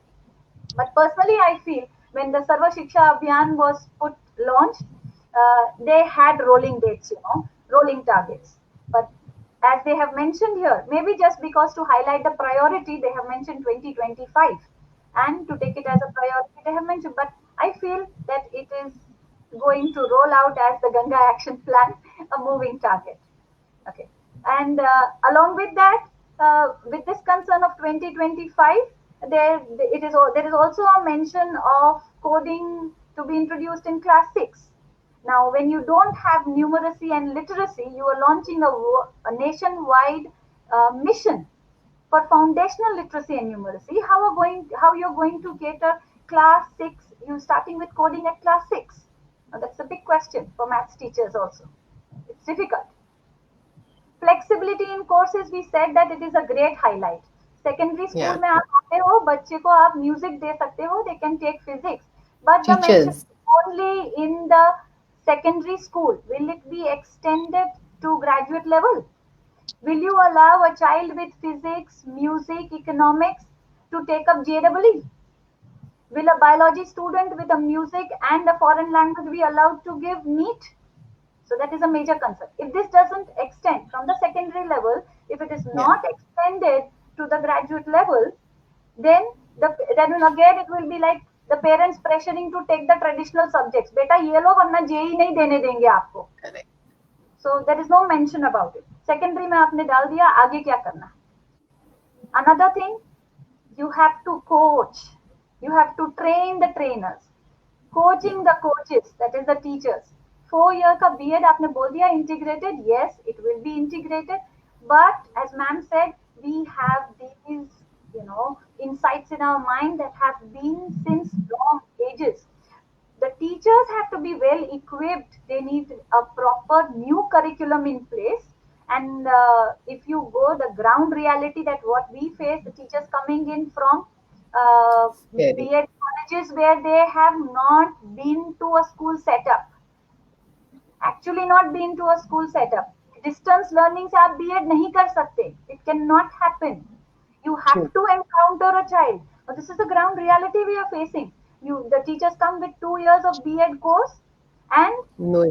But personally, I feel when the Sarva Shiksha Abhiyan was launched, they had rolling dates, rolling targets. But as they have mentioned here, maybe just because to highlight the priority, they have mentioned 2025. And to take it as a priority, they have mentioned. But I feel that it is going to roll out as the Ganga Action Plan, a moving target. Okay. And along with that, with this concern of 2025, there is also a mention of coding to be introduced in class 6. Now, when you don't have numeracy and literacy, you are launching a nationwide mission for foundational literacy and numeracy. How you're going to cater class 6? You starting with coding at class 6. Now, that's a big question for maths teachers also. It's difficult. Flexibility in courses, we said that it is a great highlight. Secondary school Yeah. में आप आते हो, बच्चे को आप music दे सकते हो, they can take physics, but the mention Teachers. only in the secondary school. Will it be extended to graduate level? Will you allow a child with physics, music, economics to take up JEE? Will a biology student with a music and a foreign language be allowed to give NEET? So that is a major concern. If this doesn't extend from the secondary level, if it is not extended to the graduate level, then again it will be like the parents pressuring to take the traditional subjects. Beta ye lo warna JEE nahi dene denge aapko. Correct. So there is no mention about it. Secondary mein aapne dal diya, aage kya karna? Another thing, you have to coach. You have to train the trainers. Coaching the coaches, that is the teachers. 4 year ka B.Ed आपने बोल दिया integrated. Yes, it will be integrated. But as ma'am said, we have these, insights in our mind that have been since long ages. The teachers have to be well equipped. They need a proper new curriculum in place. And if you go the ground reality that what we face, the teachers coming in from Very. B.Ed colleges where they have not been to a school setup. Actually not been to a school setup. Distance learning से आप B.Ed नहीं कर सकते. It cannot happen. You have to encounter a child. But this is the ground reality we are facing. The teachers come with 2 years of B.Ed course, and No.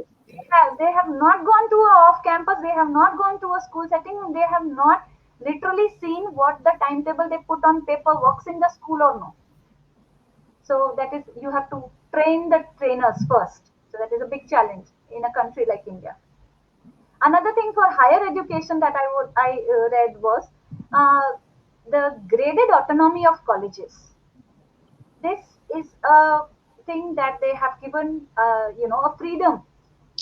they have not gone to a off campus. They have not gone to a school setting. They have not literally seen what the timetable they put on paper works in the school or no. So that is, you have to train the trainers first. So that is a big challenge in a country like India. Another thing for higher education that I read was the graded autonomy of colleges. this is a thing that they have given, a freedom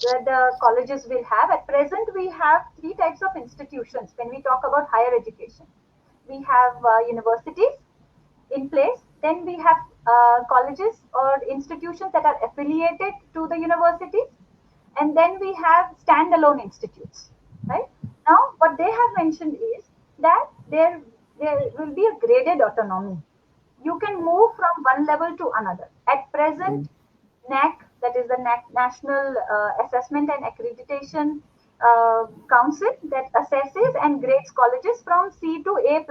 that the colleges will have. At present, we have three types of institutions when we talk about higher education. We have universities in place, then we have colleges or institutions that are affiliated to the universities, and then we have standalone institutes, right? Now, what they have mentioned is that there will be a graded autonomy. You can move from one level to another. At present, NAC, that is the National Assessment and Accreditation Council, that assesses and grades colleges from C to A++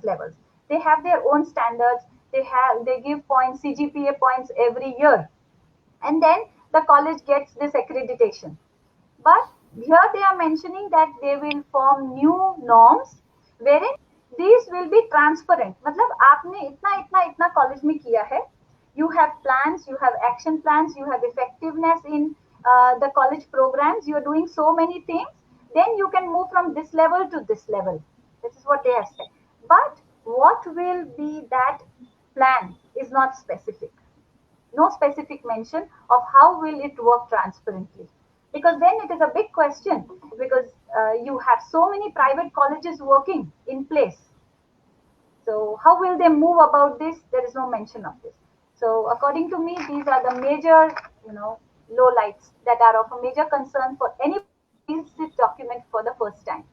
levels. They have their own standards. They give points, CGPA points every year, and then the college gets this accreditation. But here they are mentioning that they will form new norms wherein these will be transparent. मतलब आपने इतना इतना इतना college में किया है, you have plans, you have action plans, you have effectiveness in the college programs, you are doing so many things, then you can move from this level to this level. This is what they have said. But what will be that plan is not specific. No specific mention of how will it work transparently, because then it is a big question, because you have so many private colleges working in place. So how will they move about this? There is no mention of this. So according to me, these are the major, low lights that are of a major concern for any this document for the first time.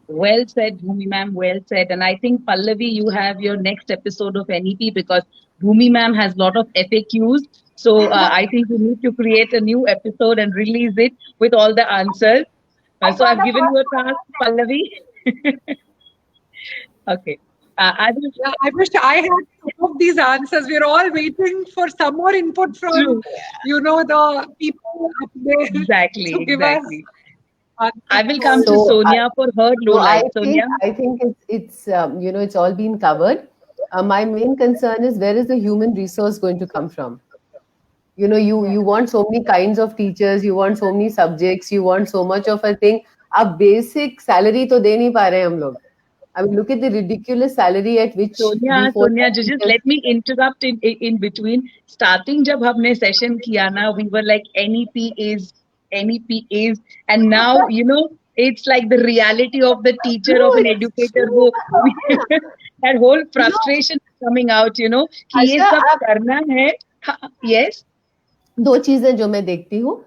Well said, Bhumi ma'am. Well said. And I think, Pallavi, you have your next episode of NEP because Bhumi ma'am has a lot of FAQs. So I think you need to create a new episode and release it with all the answers. So I've given you a task, Pallavi. Okay. I will. Yeah, I wish I had some of these answers. We're all waiting for some more input from, True. the people up there Exactly. to give Exactly. us. I will come to So, Sonia for her low light. Sonia. I think it's it's all been covered. My main concern is where is the human resource going to come from? You want so many kinds of teachers, you want so many subjects, you want so much of a thing. A basic salary to de nahi pa rahe hum log. I mean, look at the ridiculous salary at which Sonia, just let me interrupt in between. Starting जब हमने session किया ना, we were like NEP is, and now it's like the reality of the teacher, No, of an it's educator. true. That whole frustration coming out, कि ये अच्छा, सब करना है. Yes. दो चीजें जो मैं देखती हूँ,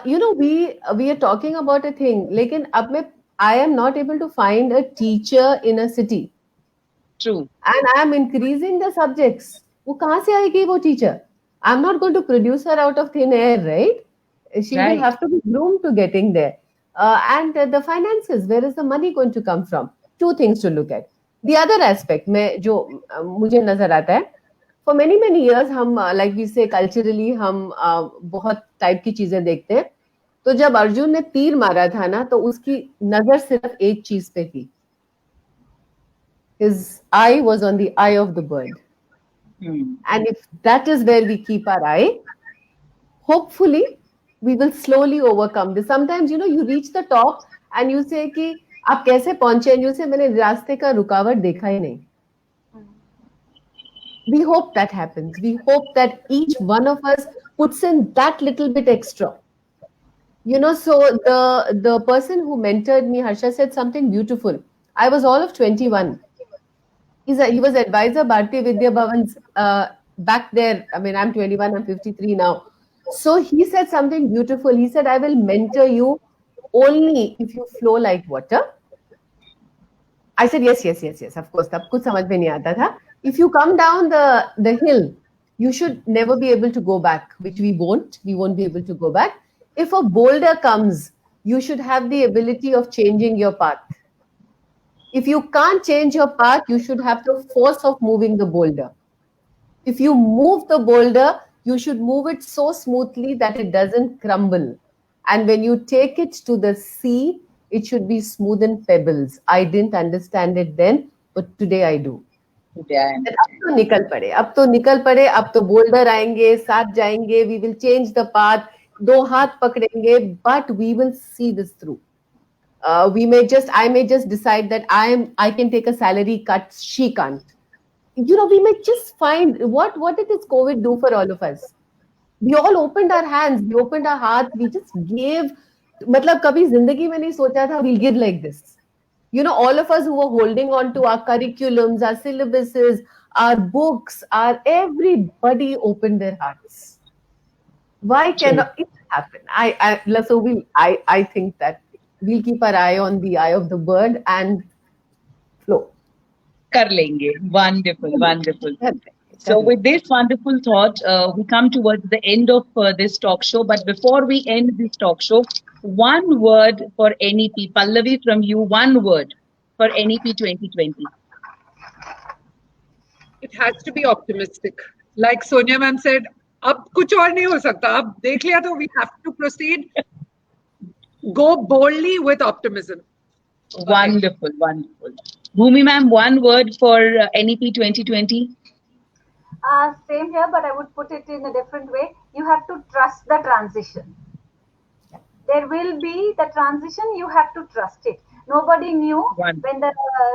we are talking about a thing, लेकिन अब I am not able to find a teacher in a city. True. And I am increasing the subjects. वो कहाँ से आएगी वो teacher? I'm not going to produce her out of thin air, right? She will have to be groomed to getting there. And the finances, where is the money going to come from? Two things to look at. The other aspect जो मुझे नजर आता है, for many years हम like we say culturally हम बहुत type की चीजें देखते हैं. तो जब अर्जुन ने तीर मारा था ना, तो उसकी नजर सिर्फ एक चीज पे थी. His eye was on the eye of the bird. And if that is where we keep our eye, hopefully we will slowly overcome this. Sometimes you reach the top and you say कि आप कैसे पहुंचे, and you say मैंने रास्ते का रुकावट देखा ही नहीं. We hope that happens. We hope that each one of us puts in that little bit extra. So the person who mentored me, Harsha, said something beautiful. I was all of 21. He was advisor Bharatiya Vidya Bhavan's back there. I mean, I'm 21, I'm 53 now. So he said something beautiful. He said, I will mentor you only if you flow like water. I said, yes, of course. तब कुछ समझ में नहीं आता था. If you come down the hill, you should never be able to go back, which we won't. We won't be able to go back. If a boulder comes, you should have the ability of changing your path. If you can't change your path, you should have the force of moving the boulder. If you move the boulder, you should move it so smoothly that it doesn't crumble. And when you take it to the sea, it should be smooth and pebbles. I didn't understand it then, but today I do. अब तो निकल पड़े, अब तो boulder आएंगे, साथ जाएंगे, we will change the path, दो हाथ पकड़ेंगे, but we will see this through. I may just decide that I can take a salary cut, she can't. we may just find what did this COVID do for all of us? We all opened our hands, we opened our hearts, we just gave. मतलब कभी जिंदगी में नहीं सोचा था we'll give like this. All of us who were holding on to our curriculums, our syllabuses, our books, everybody opened their hearts. Why cannot it happen? I think that we'll keep our eye on the eye of the bird and flow. Kar lenge. Wonderful, wonderful. So with this wonderful thought, we come towards the end of this talk show. But before we end this talk show, one word for NEP. Pallavi, from you, one word for NEP 2020. It has to be optimistic. Like Sonia ma'am said, अब कुछ और नहीं हो सकता. अब देख लिया तो we have to proceed. Go boldly with optimism. Wonderful, wonderful. Bhumi ma'am, one word for NEP 2020. Same here, but I would put it in a different way. You have to trust the transition. There will be the transition, you have to trust it. Nobody knew when the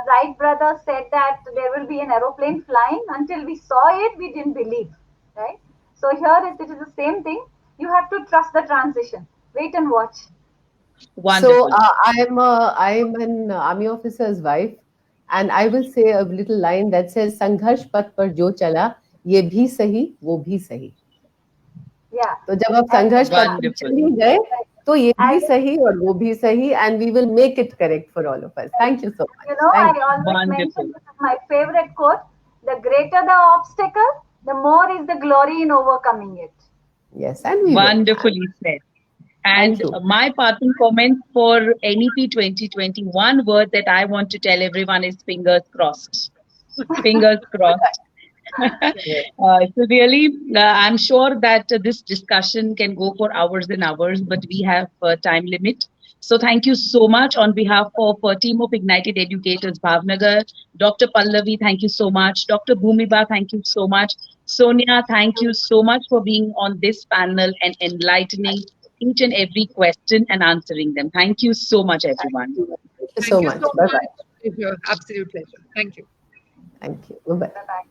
Wright brothers said that there will be an aeroplane flying. Until we saw it, we didn't believe, right? So here it is the same thing. You have to trust the transition. Wait and watch. Wonderful. So I'm an army officer's wife, and I will say a little line that says, "Sangharsh path par jo chala, ye bhi sahi, wo bhi sahi." Yeah. तो जब आप संघर्ष पथ पर चली गए, तो ये भी सही और वो भी सही, and we will make it correct for all of us. Thank you so much. I always mention, this is my favorite quote: the greater the obstacle, the more is the glory in overcoming it. Yes, and we wonderfully said. And my parting comment for NEP 2020, one word that I want to tell everyone is fingers crossed. Fingers crossed. So really, I'm sure that this discussion can go for hours and hours, but we have a time limit. So thank you so much on behalf of team of Ignited Educators Bhavnagar. Dr. Pallavi, thank you so much. Dr. Bhumiba, thank you so much. Sonia, thank you so much for being on this panel and enlightening each and every question and answering them. Thank you so much, everyone. Thank you so much. Bye-bye. Absolute pleasure. Thank you. Thank you. Bye-bye. Bye-bye.